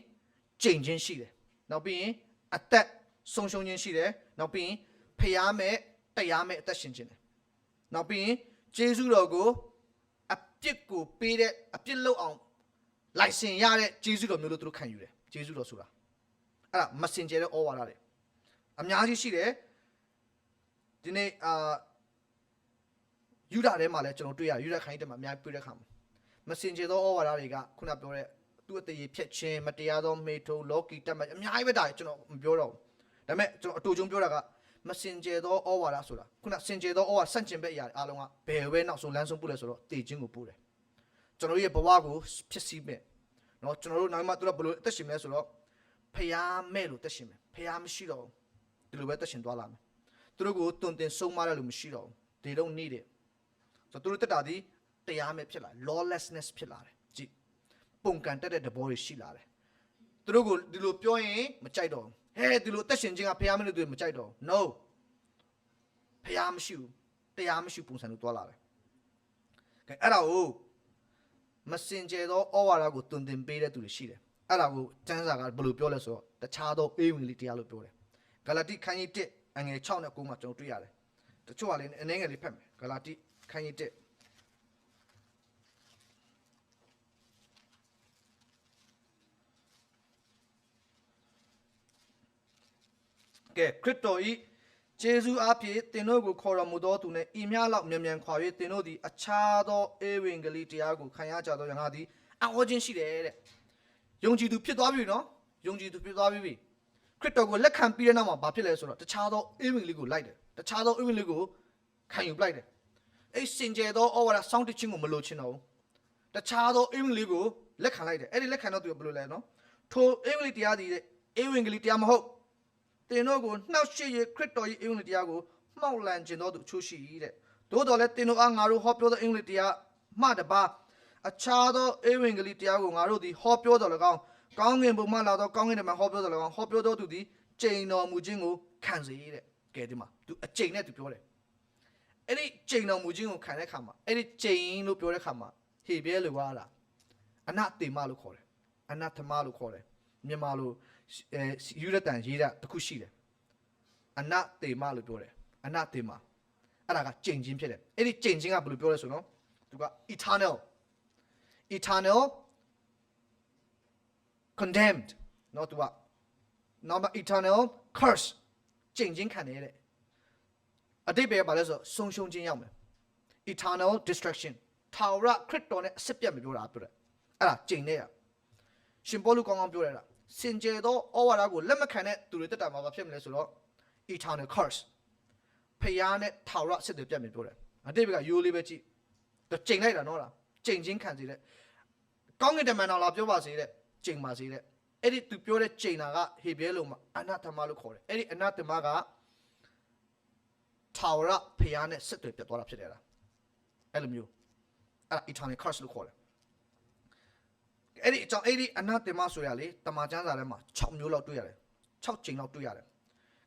ကြိမ်ခြင်းရှိတယ်နောက်ပြီးရင်အသက်ဆုံးရှုံးခြင်းရှိတယ်နောက်ပြီးရင်ဖျားမဲ့တရားမဲ့အသက်ရှင်ခြင်းတယ်နောက်ပြီးရင်ဂျေဇုတော်ကိုအပြစ်ကိုပေးတဲ့အပြစ်လောက်အောင်လိုင်စင်ရတဲ့ဂျေဇုတော်မျိုးလို့သူတို့ခံယူတယ်ဂျေဇုတော်ဆိုတာအဲ့ဒါမစင်ကြတဲ့ဩဝါဒတွေအများကြီးရှိတယ်ဒီနေ့ယူဒထဲမှာလည်းကျွန်တော်တွေ့ရယူဒခိုင်းတဲ့မှာအများကြီးတွေ့တဲ့ခါမှာမစင်ကြသောဩဝါဒတွေကခုနပြောတဲ့သူ့အသေးဖြတ်ခြင်းမတရားသောမေထုံလောကီတက်မှအများကြီးပဲဒါကျွန်တော်မပြောတော့ဘူးဒါပေမဲ့ကျွန်တော်အတူချုံပြောတာကမစင်ကြသောဩဝါဒဆိုတာခုနစင်ကြသောဩဝါဒဆန့်ကျင်ဘက်အရာအားလုံးကဘယ်ပဲနောက်ဆုံးလမ်းဆုံးပို့လဲဆိုတော့တည်ခြင်းကိုပို့တယ်ကျွန်တော်ရဲ့ဘဝကိုဖြစ်စီမဲ့เนาะကျွန်တော်တို့နောက်မှသူတို့ဘယ်လိုအသက်ရှင်မလဲဆိုတော့ဖျားမဲ့လို့သက်ရှင်မယ်ဖျားမရှိတော့ဒီလိုပဲသက်ရှင်သွားလာမယ်သူတို့ကိုတွင်တင်ဆုံးမရလို့မရှိတော့ဘူး they don't need it ဆိုတော့သူတို့တက်တာဒီတရားမဲ့ဖြစ်လာ lawlessness ဖြစ်လာတယ်ကြည့်ပုံကန်တက်တဲ့တဘောတွေရှိလာတယ်သူတို့ကိုဒီလိုပြောရင်မကြိုက်တော့ဟဲ့ဒီလိုအသက်ရှင်ခြင်းကဖျားမဲ့လို့သူမကြိုက်တော့ no ဖျားမရှိဘူးတရားမရှိပုံစံလို့တွားလာတယ်ကဲအဲ့ဒါကိုမစင်ကြသောဩဝါဒကိုတွင်တင်ပေးတဲ့သူတွေရှိတယ်အဲ့ဒါကိုကျမ်းစာကဘယ်လိုပြောလဲဆိုတော့တခြားသောအေးဝင်လေးတရားလို့ပြောတယ်ဂလာတိခန်းကြီး1အငယ်6နဲ့9မှာကျွန်တော်တွေ့ရတယ်တချို့ကလည်းအနည်းငယ်လေးဖတ်မယ်ဂလာတိခန်းကြီး1ကဲခရစ်တော်ဤဂျေဇုအားဖြင့်သင်တို့ကိုခေါ်တော်မူသောသူနှင့်ဤများလောက်မြန်မြန်ခွာ၍သင်တို့သည်အခြားသောအေဝံဂေလိတရားကိုခံရကြသောငါသည်အံ့ဩခြင်းရှိတယ်တဲ့ယုံကြည်သူဖြစ်သွားပြီနော်ယုံကြည်သူဖြစ်သွားပြီခရစ်တော်ကိုလက်ခံပြီးတဲ့နောက်မှာဘာဖြစ်လဲဆိုတော့တခြားသောအေဝံဂေလိကိုလိုက်တယ်တခြားသောအေဝံဂေလိကိုခံယူလိုက်တယ်အဲ့စင်ကြယ်သောဩဝါဒစောင့်တခြင်းကိုမလိုချင်တော့ဘူးတခြားသောအေဝံဂေလိကိုလက်ခံလိုက်တယ်အဲ့ဒီလက်ခံတော့သူဘယ်လိုလဲနော်ထိုအေဝံဂေလိတရားသည်အေဝံဂေလိတရားမဟုတ်သင်တို့ကိုနှောက်ရှက်ရခရစ်တော်၏အေဝံဂေလိတရားကိုမှောက်လန့်ခြင်းသောသူချို့ရှိ၏တဲ့သို့တော်လည်းသင်တို့အားငါတို့ဟောပြောသောအေဝံဂေလိတရားမှတပါအခြားသောအေဝံဂေလိတရားကိုငါတို့သည်ဟောပြောတော်၎င်းကောင်းကင်ဘုံမှလာသောကောင်းကင်ထဲမှာဟောပြောတော်၎င်းဟောပြောတော်သူသည်ကျိန်တော်မူခြင်းကိုခံစေတဲ့ကဲဒီမှာသူအကျိန်နဲ့သူပြောတယ်အဲ့ဒီကျိန်တော်မူခြင်းကိုခံတဲ့ခါမှာအဲ့ဒီကျိန်လို့ပြောတဲ့ခါမှာဟေဘဲလိုပါလားအနတေမလို့ခေါ်တယ်အနသမလို့ခေါ်တယ်မြန်မာလိုယူရတန်ရေးတာတခုရှိတယ်အနတေမလို့ပြောတယ်အနတေမအဲ့ဒါကကျိန်ခြင်းဖြစ်တယ်အဲ့ဒီကျိန်ခြင်းကဘယ်လိုပြောလဲဆိုတော့သူက eternal condemned နော်သူက number eternal curse ကျိန်ခြင်းခံနေတဲ့အတိတ်ပဲပါလဲဆိုဆုံးရှုံးခြင်းရောက်မယ် eternal destruction ထာဝရခရစ်တော်နဲ့အစစ်ပြတ်မပြောတာပြောတယ်အဲ့ဒါကျိန်နေရရှင်ပေါလုကောင်းကောင်းပြောရတာစင်ကြယ်သောဩဝါဒကိုလက်မခံတဲ့သူတွေတက်တာမှာဘာဖြစ်မလဲဆိုတော့ eternal curse ဖျားနဲ့ထာဝရစစ်တွေပြတ်မယ်ပြောတယ်အတိတ်ကရိုးလေးပဲကြည့်သူကျိန်လိုက်တာနော်လားကျိန်ချင်းခံစေတဲ့ကောင်းကင်တမန်တော်လာပြောပါစေတဲ့ကျိန်ပါစေတဲ့အဲ့ဒီသူပြောတဲ့ကျိန်တာကဟေဘဲလုံးမှာအနတ္တမလို့ခေါ်တယ်အဲ့ဒီအနတ္တမကထာဝရဖျားနဲ့စစ်တွေပြတ်သွားတာဖြစ်တယ်လားအဲ့လိုမျိုး အဲ့ဒါ eternal curse လို့ခေါ်တယ်အဲ့ဒီအကြောင်းအဲ့ဒီအနာတင်မဆိုရလေတမန်ကျမ်းစာထဲမှာ6မျိုးလောက်တွေ့ရတယ်6ကြိမ်လောက်တွေ့ရတယ်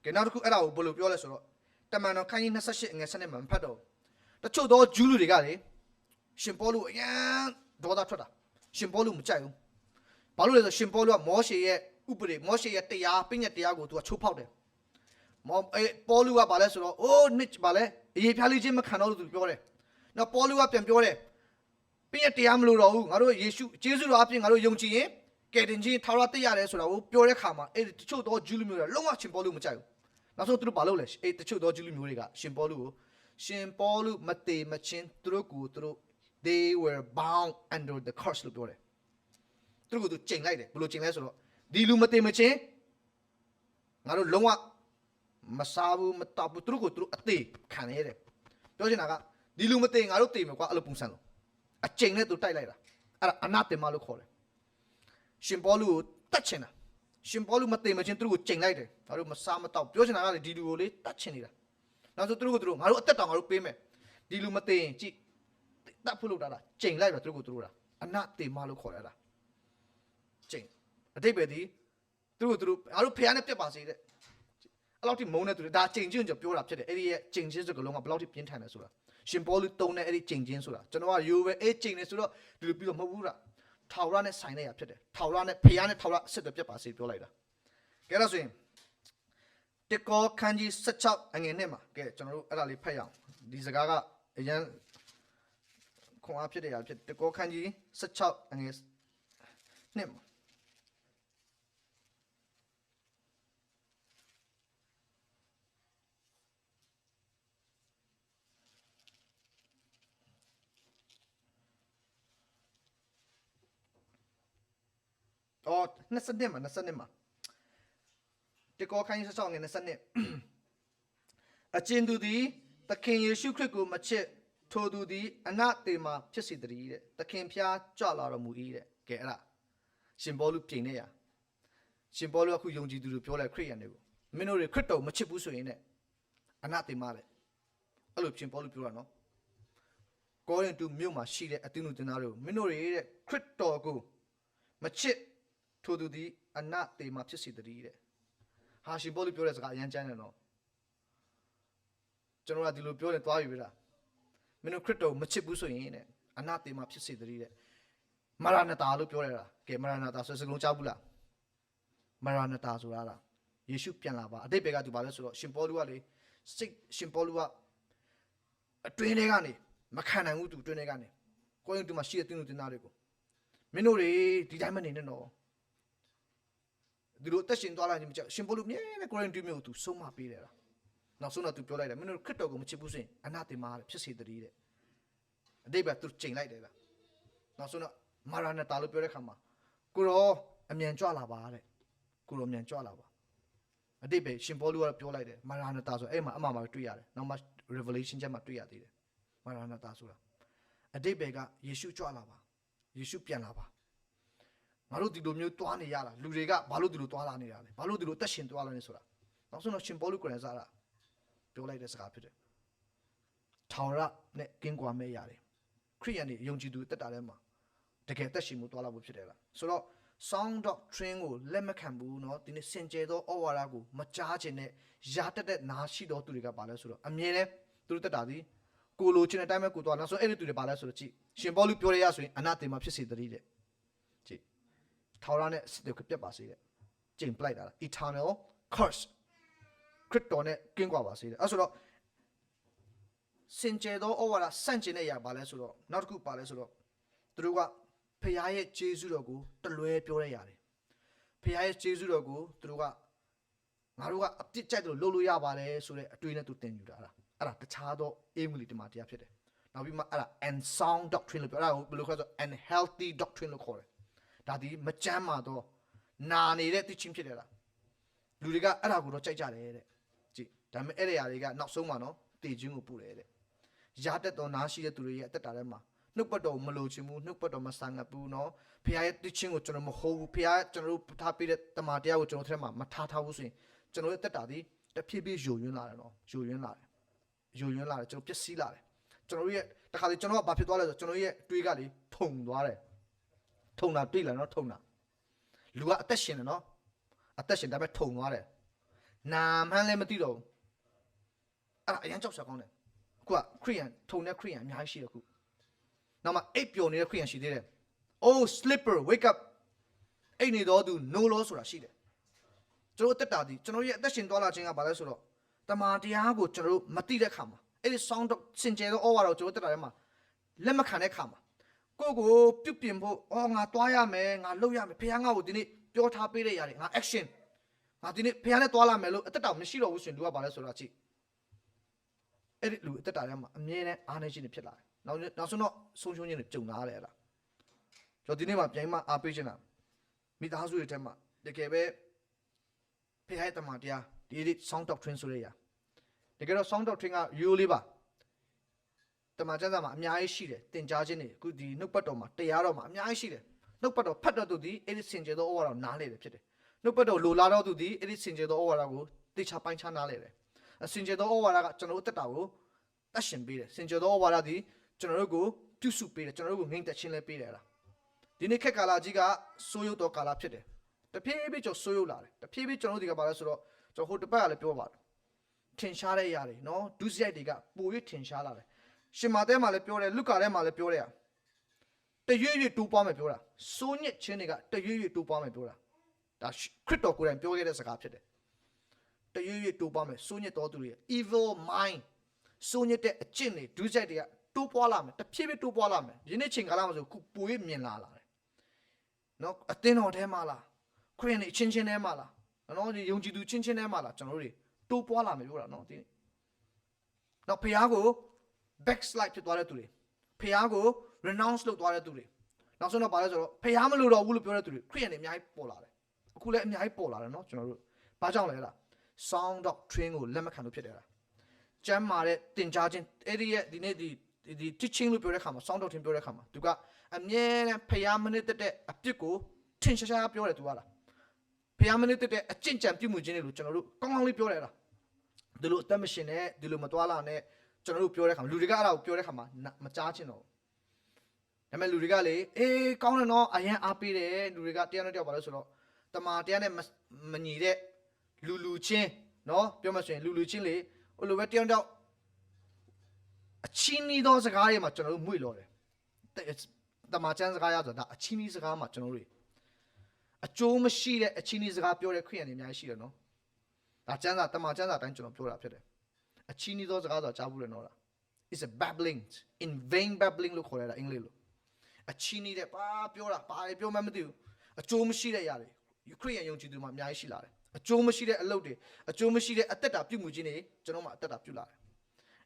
ကဲနောက်တစ်ခုအဲ့ဒါကိုဘယ်လိုပြောလဲဆိုတော့တမန်တော်ခန်းကြီး28ငွေ7မှာမဖတ်တော့တချို့သောဂျူးလူတွေကလေရှင်ပေါလုအရန်ဒေါသထွက်တာရှင်ပေါလုမကြိုက်ဘူးဘာလို့လဲဆိုရှင်ပေါလုကမောရှေရဲ့ဥပဒေမောရှေရဲ့တရားပညတ်တရားကိုသူကချိုးဖောက်တယ်ပေါလုကဘာလဲဆိုတော့အိုးနှစ်ဘာလဲအရေးဖျားလေးချင်းမခံတော့လို့သူပြောတယ်နောက်ပေါလုကပြန်ပြောတယ်ပညတ်တရားမလို့တော့ဘူးငါတို့ယေရှုဂျေဇုတော်အပြင်ငါတို့ယုံကြည်ရင်ကယ်တင်ခြင်းထာဝရသိရတယ်ဆိုတာကိုပြောတဲ့ခါမှာအဲ့တချို့သောဂျူးလူမျိုးတွေလုံးဝရှင်ပေါလုမကြိုက်ဘူးနောက်ဆုံးသူတို့ဘာလုပ်လဲအဲ့တချို့သောဂျူးလူမျိုးတွေကရှင်ပေါလုမတေမချင်းသူတို့ကိုသူတို့ they were bound under the curse လို့ပြောတယ်သူတို့ကသူချိန်လိုက်တယ်ဘယ်လိုချိန်လဲဆိုတော့ဒီလူမတေမချင်းငါတို့လုံးဝမစားဘူးမတောက်ဘူးသူတို့ကိုသူတို့အသေးခံရတယ်ပြောချင်တာကဒီလူမတေငါတို့တေမယ်ကွာအဲ့လိုပုံစံလို့အချိန်နဲ့သူတိုက်လိုက်တာအဲ့ဒါအနာတင်မလို့ခေါ်တယ်ရှင်ပေါလုကိုတတ်ချင်တာရှင်ပေါလုမတေမချင်းသူတို့ကိုချိန်လိုက်တယ်ငါတို့မစားမတောက်ပြောချင်တာကလေဒီလူကိုလေတတ်ချင်နေတာနောက်ဆိုသူတို့ကိုသူတို့ငါတို့အသက်တောင်ငါတို့ပေးမယ်ဒီလူမတေရင်ကြည့်တတ်ဖို့လုပ်တာလားချိန်လိုက်တာသူတို့ကိုသူတို့တာအနာတင်မလို့ခေါ်ရတာချိန်အတိတ်ပဲဒီသူတို့ငါတို့ဖះနဲ့ပြတ်ပါစေတဲ့အဲ့လောက်ထိမုန်းတဲ့သူတွေဒါချိန်ချင်းကြောပြောတာဖြစ်တယ်အဲ့ဒီရဲ့ချိန်ချင်းစကလုံးကဘယ်လောက်ထိပြင်းထန်လဲဆိုတာရှင်ပေါလုတုံးတဲ့အဲ့ဒီချိန်ချင်းဆိုတာကျွန်တော်ကရိုးပဲအဲ့ချိန်နေဆိုတော့ဒီလိုပြီးတော့မဟုတ်ဘူးလားထာဝရနဲ့ဆိုင်တဲ့ရဖြစ်တယ်ထာဝရနဲ့ဖះနဲ့ထာဝရအစ်တော်ပြတ်ပါစေပြောလိုက်တာကဲတော့ဆိုရင်တကောခန်းကြီး16အငယ်နဲ့မှာကဲကျွန်တော်တို့အဲ့ဒါလေးဖတ်ရအောင်ဒီစကားကအရင်ခွန်အားဖြစ်တဲ့ရဖြစ်တကောခန်းကြီး16အငယ်နဲ့မှာအော်22မှာတကောခန်းကြီး16ငယ်22အကျဉ်သူသည်သခင်ယေရှုခရစ်ကိုမချစ်ထိုသူသည်အနတေမာဖြစ်စေတည်းတဲ့သခင်ဖျားကြွလာတော်မူ၏တဲ့ကဲအဲ့ဒါရှင်ပေါလုပြင်နေရရှင်ပေါလုအခုယုံကြည်သူတို့ပြောလိုက်ခရစ်ယာန်တွေကိုမင်းတို့တွေခရစ်တော်မချစ်ဘူးဆိုရင်တဲ့အနတေမာတဲ့အဲ့လိုရှင်ပေါလုပြောတာနော်ကောရိန္သုမြို့မှာရှိတဲ့အသင်းသူတင်သားတွေကိုမင်းတို့တွေတဲ့ခရစ်တော်ကိုမချစ်ထိုသူသည်အနတေမာဖြစ်စေတည်းတဲ့ဟာရှင်ပေါလုပြောတဲ့စကားအရန်ကျမ်းတယ်နော်ကျွန်တော်ကဒီလိုပြောနေသွားပြီဗျာမင်းတို့ခရစ်တော်မချစ်ဘူးဆိုရင်တဲ့အနာတေမာဖြစ်စေတည်းတဲ့မရဏတာလို့ပြောရတာကဲမရဏတာဆိုစကားလုံးကြားဘူးလားမရဏတာဆိုတာလားယေရှုပြန်လာပါအတိတ်ဘက်ကသူပါလဲဆိုတော့ရှင်ပေါလုကလေစိတ်ရှင်ပေါလုကအတွင်းထဲကနေမခံနိုင်ဘူးသူအတွင်းထဲကနေကိုယ်ရင်သူမှရှိတဲ့တင်းလူတင်းသားတွေကိုမင်းတို့တွေဒီတိုင်းမနေနဲ့တော့ဒီလိုတက်ရှင်သွားလာခြင်းမကြောက်ရှင်ပေါလုမြဲတဲ့ကိုယ်ရင်သူမျိုးသူဆုံးမပေးတယ်လားနောက်ဆုံးတော့သူပြောလိုက်တယ်မင်းတို့ခရစ်တော်ကိုမချစ်ဘူးဆိုရင်အနာတင်မာဖြစ်စေတည်းတဲ့အတိတ်ပဲသူချိန်လိုက်တယ်ဗျနောက်ဆုံးတော့မာရဏတာလို့ပြောတဲ့ခါမှာကိုရောအမြန်ကြွလာပါတဲ့ကိုရောအမြန်ကြွလာပါအတိတ်ပဲရှင်ပေါလုကပြောလိုက်တယ်မာရဏတာဆိုအဲ့မှာအမှန်မှာတွေ့ရတယ်နောက်မှ revelation ချက်မှာတွေ့ရသေးတယ်မာရဏတာဆိုတာအတိတ်ပဲကယေရှုကြွလာပါယေရှုပြန်လာပါငါတို့ဒီလိုမျိုးတွားနေရတာလူတွေကဘာလို့ဒီလိုတွားလာနေရလဲဘာလို့ဒီလိုတက်ရှင်တွားလာနေဆိုတာနောက်ဆုံးတော့ရှင်ပေါလုကိုယ်တိုင်စားတာပြောလိုက်တဲ့စကားဖြစ်တယ်ထာဝရနဲ့ကင်းကွာမဲ့ရတယ်ခရိယန်တွေယုံကြည်သူတက်တာထဲမှာတကယ်တက်ရှင်မှုတွားလာဖို့ဖြစ်တယ်လားဆိုတော့ sound doctrine ကိုလက်မခံဘူးเนาะဒီနေ့စင်ကြယ်သောဩဝါဒကိုမကြားခြင်းနဲ့ရာတက်တဲ့နာရှိသောသူတွေကပါလဲဆိုတော့အမြဲတမ်းသူတို့တက်တာဒီကိုလိုချင်တဲ့အတိုင်းပဲကိုတွားနောက်ဆိုအဲ့ဒီသူတွေပါလဲဆိုတော့ကြည့်ရှင်ပေါလုပြောရရဆိုရင်အနာတေမာဖြစ်စေတည်းတဲ့ကြည့်ထာဝရနဲ့စစ်တွေကပြတ်ပါစေတဲ့ကျင့်ပလိုက်တာ eternal curse ခရစ်တော်နဲ့ကင်းကွာပါစေတဲ့အဲ့ဆိုတော့စင်ကြယ်သောဩဝါဒဆန့်ကျင်တဲ့အရာပါလဲဆိုတော့နောက်တစ်ခုပါလဲဆိုတော့သူတို့ကဖခင်ရဲ့ဂျေဇုတော်ကိုတလွဲပြောတဲ့ຢာတယ်ဖခင်ရဲ့ဂျေဇုတော်ကိုသူတို့ကငါတို့ကအပြစ်ကြိုက်တယ်လို့လုပ်လို့ရပါတယ်ဆိုတဲ့အတွေ့နဲ့သူတင်ယူတာအဲ့ဒါတခြားသောအေးမူလီတမန်တရားဖြစ်တယ်နောက်ပြီးမှအဲ့ဒါ unsound doctrine လို့ပြောတာကိုဘယ်လိုခေါ်ဆို unhealthy doctrine လို့ခေါ်တယ်ဒါဒီမကျမ်းမာသောနာနေတဲ့သိချင်းဖြစ်တယ်လားလူတွေကအဲ့ဒါကိုတော့ကြိုက်ကြတယ်တဲ့ကြည့်ဒါပေမဲ့အဲ့ဒီຢာတွေကနောက်ဆုံးမှာနော်တည်ခြင်းကိုပို့တယ်တဲ့ရာတက်တော်နားရှိတဲ့သူတွေရဲ့အသက်တာထဲမှာနှုတ်ပတ်တော်မလို့ချင်ဘူးနှုတ်ပတ်တော်မဆန်ငတ်ဘူးနော်ဖခင်ရဲ့သိချင်းကိုကျွန်တော်မဟုတ်ဘူးဖခင်ကျွန်တော်တို့ထားပေးတဲ့တမန်တရားကိုကျွန်တော်ထဲမှာမထားဘူးဆိုရင်ကျွန်တော်ရဲ့အသက်တာဒီတဖြည်းဖြည်းယိုယွင်းလာတယ်နော်ယိုယွင်းလာတယ်ကျွန်တော်ပျက်စီးလာတယ် ကျွန်တော်တို့ရဲ့တခါလေကျွန်တော်ကဘာဖြစ်သွားလဲဆိုကျွန်တော်ရဲ့တွေးကလေထုံသွားတယ်ထုံတာတွေ့လာနော်ထုံတာလူကအသက်ရှင်တယ်နော်အသက်ရှင်ဒါပေမဲ့ထုံသွားတယ်နာမှန်းလည်းမသိတော့ဘူးအဲ့ဒါအရင်ကြောက်စရာကောင်းတယ်အခုကခရိယန်ထုံတဲ့ခရိယန်အများကြီးရှိတယ်အခုနောက်မှအိပ်ပျော်နေတဲ့ခရိယန်ရှိသေးတယ် oh slipper wake up အိပ်နေတော့သူ no law ဆိုတာရှိတယ်ကျွန်တော်အသက်တာဒီကျွန်တော်ရဲ့အသက်ရှင်သွားလာခြင်းကဘာလဲဆိုတော့တမန်တရားကိုကျွန်တော်တို့မသိတဲ့ခါမှာအဲ့ဒီ sound စင်ကြယ်သောဩဝါဒကိုကျွန်တော်တက်တာထဲမှာလက်မခံတဲ့ခါမှာကိုကိုပြုတ်ပြင်ဖို့အော်ငါတွားရမယ်ငါလုပ်ရမယ်ဖခင်ငါ့ကိုဒီနေ့ပြောထားပေးတဲ့ຢာတွေငါ action ငါဒီနေ့ဖခင်နဲ့တွားလာမယ်လို့အသက်တာမရှိတော့ဘူးဆိုရင်လူကဘာလဲဆိုတာကြည့်အဲ့ဒီလူအသက်တာထဲမှာအမြဲတမ်းအားနေခြင်းတွေဖြစ်လာတယ်နောက်ဆုံးတော့ဆုံးရှုံးခြင်းတွေကြုံလာရတယ်အဲ့ဒါကျွန်တော်ဒီနေ့မှာပြန်မှအားပေးခြင်းတာမိသားစုတွေထဲမှာတကယ်ပဲဖခင်ရဲ့တမန်တရားဒီ sound doctrine ဆိုတဲ့ຢာတကယ်တော့ sound doctrine ကရိုးလေးပါတမန်ကျမ်းစာမှာအများကြီးရှိတယ်သင်ကြားခြင်းတွေအခုဒီနှုတ်ပတ်တော်မှာတရားတော်မှာအများကြီးရှိတယ်နှုတ်ပတ်တော်ဖတ်တော်သူဒီအဲ့ဒီစင်ကြယ်သောဩဝါဒကိုနားလေတယ်ဖြစ်တယ်နှုတ်ပတ်တော်လိုလားတော်သူဒီအဲ့ဒီစင်ကြယ်သောဩဝါဒကိုတေချာပိုင်းခြားနားလေတယ်စင်ကြယ်သောဩဝါဒကကျွန်တော်တို့တက်တာကိုတတ်ရှင်ပေးတယ်စင်ကြယ်သောဩဝါဒဒီကျွန်တော်တို့ကိုပြုစုပေးတယ်ကျွန်တော်တို့ကိုငြိမ်သက်ခြင်းလည်းပေးတယ်လားဒီနေ့ခက်ကာလကြီးကဆိုးရုပ်တော်ကာလဖြစ်တယ်တဖြည်းဖြည်းကျွန်တော်ဆိုးရုပ်လာတယ်တဖြည်းဖြည်းကျွန်တော်တို့ဒီကပါလဲဆိုတော့ကျွန်တော်ဟိုတစ်ပတ်ကလည်းပြောပါတယ်ထင်ရှားတဲ့ຢာတွေနော်ဒုစရိုက်တွေကပို၍ထင်ရှားလာတယ်ရှင်မာသဲမှာလည်းပြောတယ်လုကာထဲမှာလည်းပြောတယ်တရွေ့ရွေ့တူးပွားမယ်ပြောတာစိုးညစ်ခြင်းတွေကတရွေ့ရွေ့တူးပွားမယ်ပြောတာဒါခရစ်တော်ကိုယ်တိုင်ပြောခဲ့တဲ့စကားဖြစ်တယ်တရွေ့ရွေ့တူးပွားမယ်စိုးညစ်တော်သူတွေ evil mind စိုးညစ်တဲ့အကျင့်တွေဒုစရိုက်တွေကတူးပွားလာမယ်တဖြည်းဖြည်းတူးပွားလာမယ်ယနေ့ချိန်ကာလမှာဆိုခုပို၍မြင်လာတယ်နော်အသင်းတော်ထဲမှာလားခရစ်ယာန်တွေချင်းချင်းထဲမှာလားနော်ဒီယုံကြည်သူချင်းချင်းထဲမှာလားကျွန်တော်တို့တွေတိုးပွားလာမယ်ပြောတာနော်ဒီနောက်ဖះကို backslide ဖြစ်သွားတဲ့သူတွေဖះကို renounce လုပ်သွားတဲ့သူတွေနောက်ဆုံးတော့ပါလဲဆိုတော့ဖះမလို့တော့ဘူးလို့ပြောတဲ့သူတွေခရစ်ယာန်တွေအများကြီးပေါ်လာတယ်အခုလည်းအများကြီးပေါ်လာတယ်နော်ကျွန်တော်တို့ဘာကြောင့်လဲလား sound doctrine ကိုလက်မခံလို့ဖြစ်တယ်လားကျမ်းမာတဲ့တင်ကြားခြင်းအဲ့ဒီရဲ့ဒီနေ့ဒီ teaching လို့ပြောတဲ့ခါမှာ sound doctrine ပြောတဲ့ခါမှာသူကအမြဲတမ်းဖះမနစ်တဲ့အပြစ်ကိုထင်ရှားရှားပြောတယ်သူကလားဖះမနစ်တဲ့အကျင့်ကြံပြုမှုခြင်းတွေလို့ကျွန်တော်တို့ကောင်းကောင်းလေးပြောတယ်လားဒီလိုအသက်မရှင်နဲ့ဒီလိုမတွားလာနဲ့ကျွန်တော်တို့ပြောတဲ့ခါလူတွေကအဲ့ဒါကိုပြောတဲ့ခါမှာမကြားချင်တော့ဘူးဒါပေမဲ့လူတွေကလေအေးကောင်းတယ်နော်အရန်အားပေးတယ်လူတွေကတရားနဲ့တရားပါလို့ဆိုတော့တမာတရားနဲ့မညီတဲ့လူချင်းနော်ပြောမှဆိုရင်လူချင်းလေဟိုလိုပဲတရားနဲ့အချင်းနီးသောစကားတွေမှာကျွန်တော်တို့မွေ့လော်တယ်တမာချမ်းစကားရဆိုတာအချင်းနီးစကားမှာကျွန်တော်တို့အကျိုးမရှိတဲ့အချင်းနီးစကားပြောတဲ့ခရိယန်တွေအများကြီးရှိတယ်နော်ဒါကျမ်းစာတမန်ကျမ်းစာအတိုင်းကျွန်တော်ပြောတာဖြစ်တယ်အချင်းနီးသောစကားဆိုတာကြားဘူးလေနော်လား is a babbling in vain babbling လို့ခေါ်ရတာအင်္ဂလိပ်လိုအချင်းနီးတဲ့ပါပြောတာဘာပြောမှမသိဘူးအကျိုးမရှိတဲ့ຢာတွေခရိယန်ယုံကြည်သူမှာအများကြီးရှိလာတယ်အကျိုးမရှိတဲ့အလုပ်တွေအကျိုးမရှိတဲ့အသက်တာပြုမှုခြင်းတွေကျွန်တော်မှအသက်တာပြုလာတယ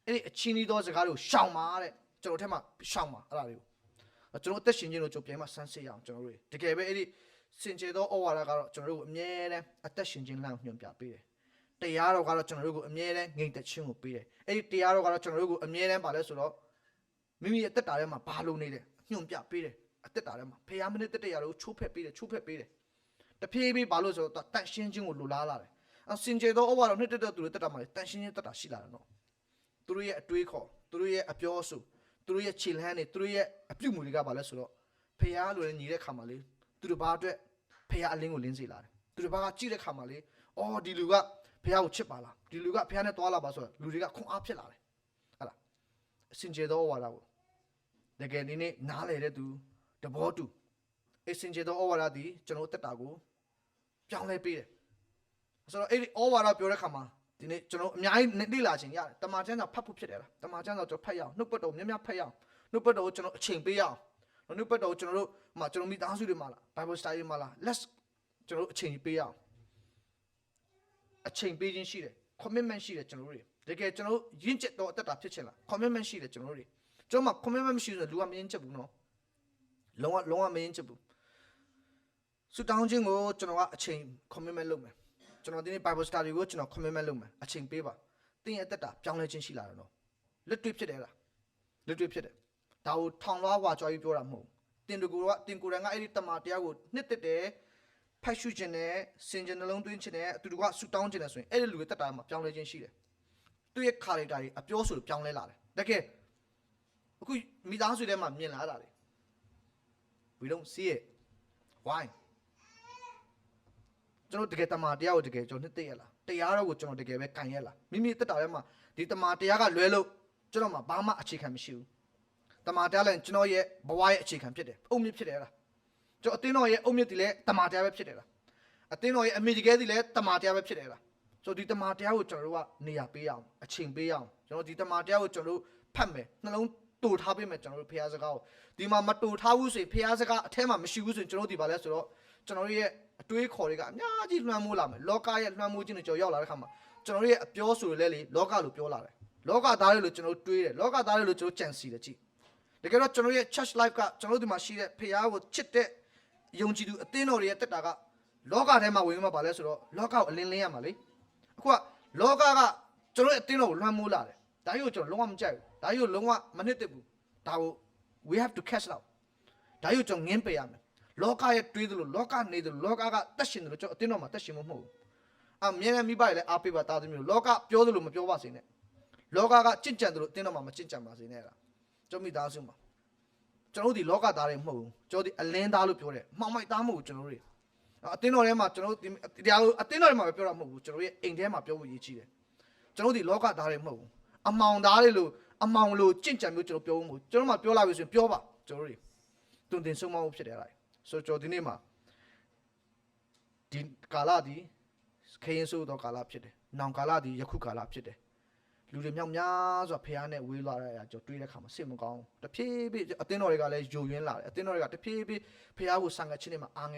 ်အဲ့ဒီအချင်းနီးသောစကားတွေကိုရှောင်ပါတဲ့ကျွန်တော်ထက်မှရှောင်ပါအဲ့ဒါတွေကိုကျွန်တော်အသက်ရှင်ခြင်းလို့ကျွန်တော်ပြန်မှဆန်းစစ်ရအောင်ကျွန်တော်တို့တကယ်ပဲအဲ့ဒီစင်ကြယ်သောဩဝါဒကတော့ကျွန်တော်တို့ကိုအမြဲတမ်းအသက်ရှင်ခြင်းလမ်းညွှန်ပြပေးတယ်တရားတော်ကတော့ကျွန်တော်တို့ကိုအမြဲတမ်းငြိမ်သက်ခြင်းကိုပေးတယ်အဲ့ဒီတရားတော်ကတော့ကျွန်တော်တို့ကိုအမြဲတမ်းပါလဲဆိုတော့မိမိရဲ့အသက်တာထဲမှာဘာလို့နေလဲညွှန်ပြပေးတယ်အသက်တာထဲမှာဖျားမနစ်သက်တရားကိုချိုးဖက်ပေးတယ်တဖြည်းဖြည်းဘာလို့ဆိုတော့တန်ရှင်းခြင်းကိုလိုလားလာတယ်အစင်ကြယ်သောဩဝါဒနှစ်သက်တဲ့သူတွေတက်တာမှာတန်ရှင်းခြင်းတက်တာရှိလာတယ်နော်သူတို့ရဲ့အတွေးခေါ်သူတို့ရဲ့အပြောအဆိုသူတို့ရဲ့ခြေလှမ်းတွေသူတို့ရဲ့အပြုမှုတွေကဘာလဲဆိုတော့ဖျားလိုလည်းညီတဲ့ခါမှာလေသူတို့ဘာအတွက်ဖျားအလင်းကိုလင်းစေလာတယ်သူတို့ဘာကကြည့်တဲ့ခါမှာလေအော်ဒီလူကဖះကိုချစ်ပါလားဒီလူကဖះနဲ့တွားလာပါဆိုတော့လူတွေကခွန်အားဖြစ်လာတယ်ဟုတ်လားအစင်ကျေသောဩဝါဒကိုတကယ်ဒီနေ့နားလေတဲ့သူတဘောတူအစင်ကျေသောဩဝါဒသည်ကျွန်တော်တက်တာကိုပြောင်းလဲပေးတယ်ဆိုတော့အဲ့ဒီဩဝါဒပြောတဲ့ခါမှာဒီနေ့ကျွန်တော်အများကြီးလေ့လာခြင်းရတယ်တမန်ကျမ်းစာဖတ်ဖို့ဖြစ်တယ်လားတမန်ကျမ်းစာကျွန်တော်ဖတ်ရအောင်နှုတ်ပတ်တော်များများဖတ်ရအောင်နှုတ်ပတ်တော်ကိုကျွန်တော်အချိန်ပေးရအောင်နှုတ်ပတ်တော်ကိုကျွန်တော်တို့မိသားစုတွေမှာလား Bible study မှာလား let's ကျွန်တော်တို့အချိန်ပေးရအောင်အချိန်ပေးခြင်းရှိတယ် commitment ရှိတယ်ကျွန်တော်တို့တွေတကယ်ကျွန်တော်တို့ရင့်ကျက်တော့အသက်တာဖြစ်ချင်လား commitment ရှိတယ်ကျွန်တော်တို့တွေကျွန်တော်မှ commitment မရှိဆိုလူကမရင့်ကျက်ဘူးနော်လုံးဝမရင့်ကျက်ဘူးဆူတောင်းခြင်းကိုကျွန်တော်ကအချိန် commitment လုပ်မယ်ကျွန်တော်ဒီနေ့ Bible study ကိုကျွန်တော် commitment လုပ်မယ်အချိန်ပေးပါတင်းရဲ့အသက်တာပြောင်းလဲခြင်းရှိလာတယ်နော်လက်တွေ့ဖြစ်တယ်လားလက်တွေ့ဖြစ်တယ်ဒါကိုထောင်လွှားဝါကြွားပြီးပြောတာမဟုတ်တင်ကိုယ်တိုင်ကအဲ့ဒီတမန်တရားကိုနှစ်သက်တယ်ဖတ်ရှုခြင်းနဲ့စင်ကြယ်နှလုံးသွင်းခြင်းနဲ့အတူတကွဆူတောင်းခြင်းနဲ့ဆိုရင်အဲ့ဒီလူရဲ့တက်တာမှာပြောင်းလဲခြင်းရှိတယ်သူရဲ့ character တွေအပြောဆိုပြောင်းလဲလာတယ်တကယ် အခုမိသားစုထဲမှာမြင်လာတာလေ we don't see it why ကျွန်တော်တကယ်တမန်တရားကိုတကယ်ကျွန်တော်နှစ်သိရလားတရားတော်ကိုကျွန်တော်တကယ်ပဲကန်ရလားမိမိတက်တာထဲမှာဒီတမန်တရားကလွဲလို့ကျွန်တော်မှာဘာမှအခြေခံမရှိဘူးတမန်တရားလည်းကျွန်တော်ရဲ့ဘဝရဲ့အခြေခံဖြစ်တယ်အုံမြင့်ဖြစ်တယ်လားကျွန်တော်အတင်းတော်ရဲ့အုံမြင့်တည်လဲတမန်တရားပဲဖြစ်တယ်လားအတင်းတော်ရဲ့အမေကြီးကဲတည်လဲတမန်တရားပဲဖြစ်တယ်လားဆိုဒီတမန်တရားကိုကျွန်တော်တို့ကနေရာပေးအောင်အချိန်ပေးအောင်ကျွန်တော်ဒီတမန်တရားကိုကျွန်တော်တို့ဖတ်မယ်နှလုံးတူထားပေးမယ်ကျွန်တော်တို့ဖျားစကားကိုဒီမှာမတူထားဘူးဆိုရင်ဖျားစကားအထဲမှာမရှိဘူးဆိုရင်ကျွန်တော်တို့ဒီပါလဲဆိုတော့ကျွန်တော်တို့ရဲ့အတွေးခေါ်တွေကအများကြီးလွှမ်းမိုးလာမယ်လောကရဲ့လွှမ်းမိုးခြင်းတွေကြော်ရောက်လာတဲ့ခါမှာကျွန်တော်တို့ရဲ့အပြောဆိုတွေလည်းလေလောကလိုပြောလာတယ်လောကသားတွေလို့ကျွန်တော်တို့တွေးတယ်လောကသားတွေလို့ကျွန်တော်ကြံစီတယ်ကြည့်တကယ်တော့ကျွန်တော်ရဲ့ church life ကကျွန်တော်တို့ဒီမှာရှိတဲ့ဖျားကိုချစ်တဲ့ယုံကြည်သူအသင်းတော်တွေရဲ့တက်တာကလောကထဲမှာဝင်မှာပါလဲဆိုတော့လောကကိုအလင်းလင်းရမှာလေအခုကလောကကကျွန်တော်ရဲ့အသင်းတော်ကိုလွှမ်းမိုးလာတယ်ဒါကြီးကိုကျွန်တော်လုံးဝမကြိုက်ဘူးဒါကြီးကိုလုံးဝမနစ်သက်ဘူးဒါကို we have to catch out ဒါကြီးကိုကျွန်တော်ငင်းပယ်ရမယ်လောကရဲ့တွေးသလိုလောကနေသလိုလောကကတက်ရှင်တယ်လို့ကျွန်တော်အတင်းတော်မှာတက်ရှင်မဟုတ်ဘူးအမြဲတမ်းမိဘတွေလည်းအားပေးပါတာသမီးတို့လောကပြောသလိုမပြောပါစေနဲ့လောကကကြင့်ကြံသလိုအတင်းတော်မှာမကြင့်ကြံပါစေနဲ့လားကျွန်တော်မိသားစုမှာကျွန်တော်တို့ဒီလောကသားတွေမဟုတ်ဘူးကျွန်တော်ဒီအလင်းသားလို့ပြောတယ်မှောင်မိုက်သားမဟုတ်ဘူးကျွန်တော်တို့တွေအတင်းတော်ထဲမှာကျွန်တော်တို့တရားကိုအတင်းတော်ထဲမှာပဲပြောတာမဟုတ်ဘူးကျွန်တော်ရဲ့အိမ်ထဲမှာပြောဖို့ရည်ကြီးတယ်ကျွန်တော်ဒီလောကသားတွေမဟုတ်ဘူးအမောင်သားတွေလို့အမောင်လို့ကြင့်ကြံမျိုးကျွန်တော်ပြောဖို့မဟုတ်ကျွန်တော်မှပြောလာပြီဆိုရင်ပြောပါကျွန်တော်တို့တွင်တင်ဆုံးမဖို့ဖြစ်တယ်လားဆိုတော့ဒီနေ့မှာဒီကာလဒီခရင်ဆိုတော့ကာလဖြစ်တယ်။နောင်ကာလဒီယခုကာလဖြစ်တယ်။လူတွေမြောက်များစွာဖះနဲ့ဝေးလာတဲ့အရာကြောတွေးတဲ့ခါမှာစိတ်မကောင်း။တဖြည်းဖြည်းအတင်းတော်တွေကလည်းယိုယွင်းလာတယ်။အတင်းတော်တွေကတဖြည်းဖြည်းဖះကိုဆံငတ်ချင်းတွေမှာအား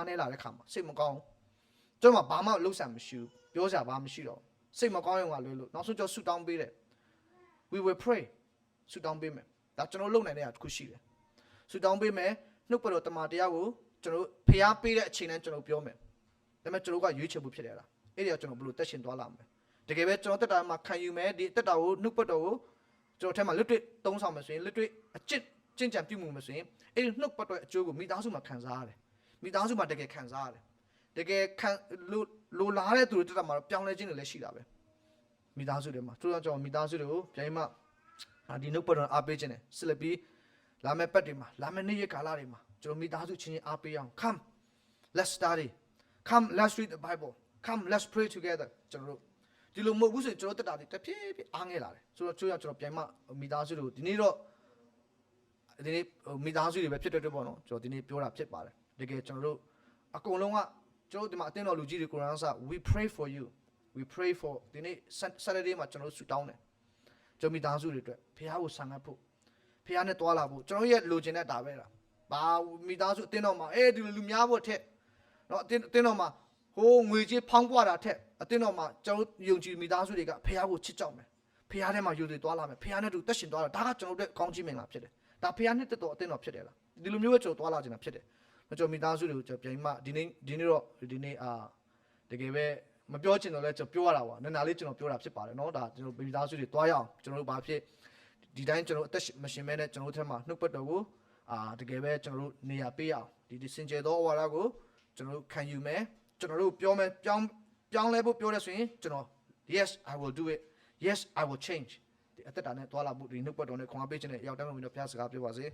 နေလာတဲ့ခါမှာစိတ်မကောင်း။ကျွန်တော်ဘာမှလှုပ်ဆံမရှိဘူး။ပြောစရာဘာမှမရှိတော့။စိတ်မကောင်းရင်ကလွယ်လို့နောက်ဆုံးကျွန်တော်ဆူတောင်းပေးတယ်။ We will pray ဆူတောင်းပေးမယ်။ဒါကျွန်တော်လုပ်နိုင်တဲ့အရာတစ်ခုရှိတယ်။ဆူတောင်းပေးမယ်နှုတ်ပတ်တော်တမန်တရားကိုကျွန်တော်ဖျားပေးတဲ့အချိန်တိုင်းကျွန်တော်ပြောမယ်ဒါပေမဲ့ကျွန်တော်ကရွေးချယ်ဖို့ဖြစ်တယ်လားအဲ့ဒီကကျွန်တော်ဘယ်လိုတက်ရှင်သွားလာမလဲတကယ်ပဲကျွန်တော်တက်တာမှာခံယူမယ်ဒီတက်တာကိုနှုတ်ပတ်တော်ကိုကျွန်တော်ထဲမှာလွတ်တွေ့သုံးဆောင်မယ်ဆိုရင်လွတ်တွေ့အကျင့်ကြံပြုမှုမယ်ဆိုရင်အဲ့ဒီနှုတ်ပတ်တော်အကျိုးကိုမိသားစုမှာခံစားရတယ်မိသားစုမှာတကယ်ခံစားရတယ်တကယ်ခံလိုလားတဲ့သူတွေတက်တာမှာပြောင်းလဲခြင်းတွေလည်းရှိတာပဲမိသားစုတွေမှာသူတို့ကျွန်တော်မိသားစုတွေကိုပြန်မှဒီနှုတ်ပတ်တော်အားပေးခြင်းနဲ့ဆက်လက်ပြီးလာမယ့်ပတ်တွေမှာလာမယ့်နေ့ရက်ကာလတွေမှာကျွန်တော်မိသားစုချင်းချင်းအားပေးအောင် come let's study come let's read the bible come let's pray together ကျွန်တော်တို့ဒီလိုမဟုတ်ဘူးဆိုရင်ကျွန်တော်တက်တာတဖြည်းဖြည်းအားငယ်လာတယ်ဆိုတော့ကျွန်တော်ပြန်မှမိသားစုတွေကိုဒီနေ့တော့ဒီနေ့မိသားစုတွေပဲဖြစ်တဲ့အတွက်ပေါ့နော်ကျွန်တော်ဒီနေ့ပြောတာဖြစ်ပါတယ်တကယ်ကျွန်တော်တို့အကုန်လုံးကကျွန်တော်ဒီမှာအတင်းတော်လူကြီးတွေကိုရမ်းစား we pray for you we pray for ဒီနေ့ Saturday မှာကျွန်တော်တို့ဆုတောင်းတယ်ကျွန်တော်မိသားစုတွေအတွက်ဖခင်ကိုဆံငတ်ဖို့ဖះနဲ့တွာလာဖို့ကျွန်တော်ရဲ့လိုချင်တဲ့ဒါပဲလားဘာမိသားစုအတင်းတော်မှာဒီလူများဖို့ထက်เนาะအတင်းတော်မှာဟိုငွေကြေးဖောင်းပွားတာထက်အတင်းတော်မှာကျွန်တော်ယုံကြည်မိသားစုတွေကဖះကိုချစ်ကြောက်မယ်ဖះထဲမှာယူတွေတွာလာမယ်ဖះနဲ့တူတက်ရှင်တွာလာဒါကကျွန်တော်တို့ကောင်းချီးမင်္ဂလာဖြစ်တယ်ဒါဖះနဲ့တက်တော်အတင်းတော်ဖြစ်တယ်လားဒီလိုမျိုးပဲကျွန်တော်တွာလာချင်တာဖြစ်တယ်ကျွန်တော်မိသားစုတွေကိုကျွန်တော်ပြန်မှဒီနေ့တကယ်ပဲမပြောချင်တော့လဲကျွန်တော်ပြောရတာပါနည်းနည်းလေးကျွန်တော်ပြောတာဖြစ်ပါတယ်เนาะဒါကျွန်တော်မိသားစုတွေတွားရအောင်ကျွန်တော်တို့ဘာဖြစ်ဒီတိုင်းကျွန်တော်အသက်မရှင်မဲနဲ့ကျွန်တော်တို့ထဲမှာနှုတ်ပတ်တော်ကိုတကယ်ပဲကျွန်တော်တို့နေရာပေးအောင်ဒီစင်ကြယ်သောဝါဒကိုကျွန်တော်တို့ခံယူမယ်ကျွန်တော်တို့ပြောမယ်ပြောင်းလဲဖို့ပြောရဆိုရင်ကျွန်တော် yes I will do it yes I will change ဒီအသက်တာနဲ့တွာလာမှုဒီနှုတ်ပတ်တော်နဲ့ခွန်အားပေးခြင်းနဲ့ရောက်တိုင်းမှာမင်းတို့ဖျားစကားပြောပါစေ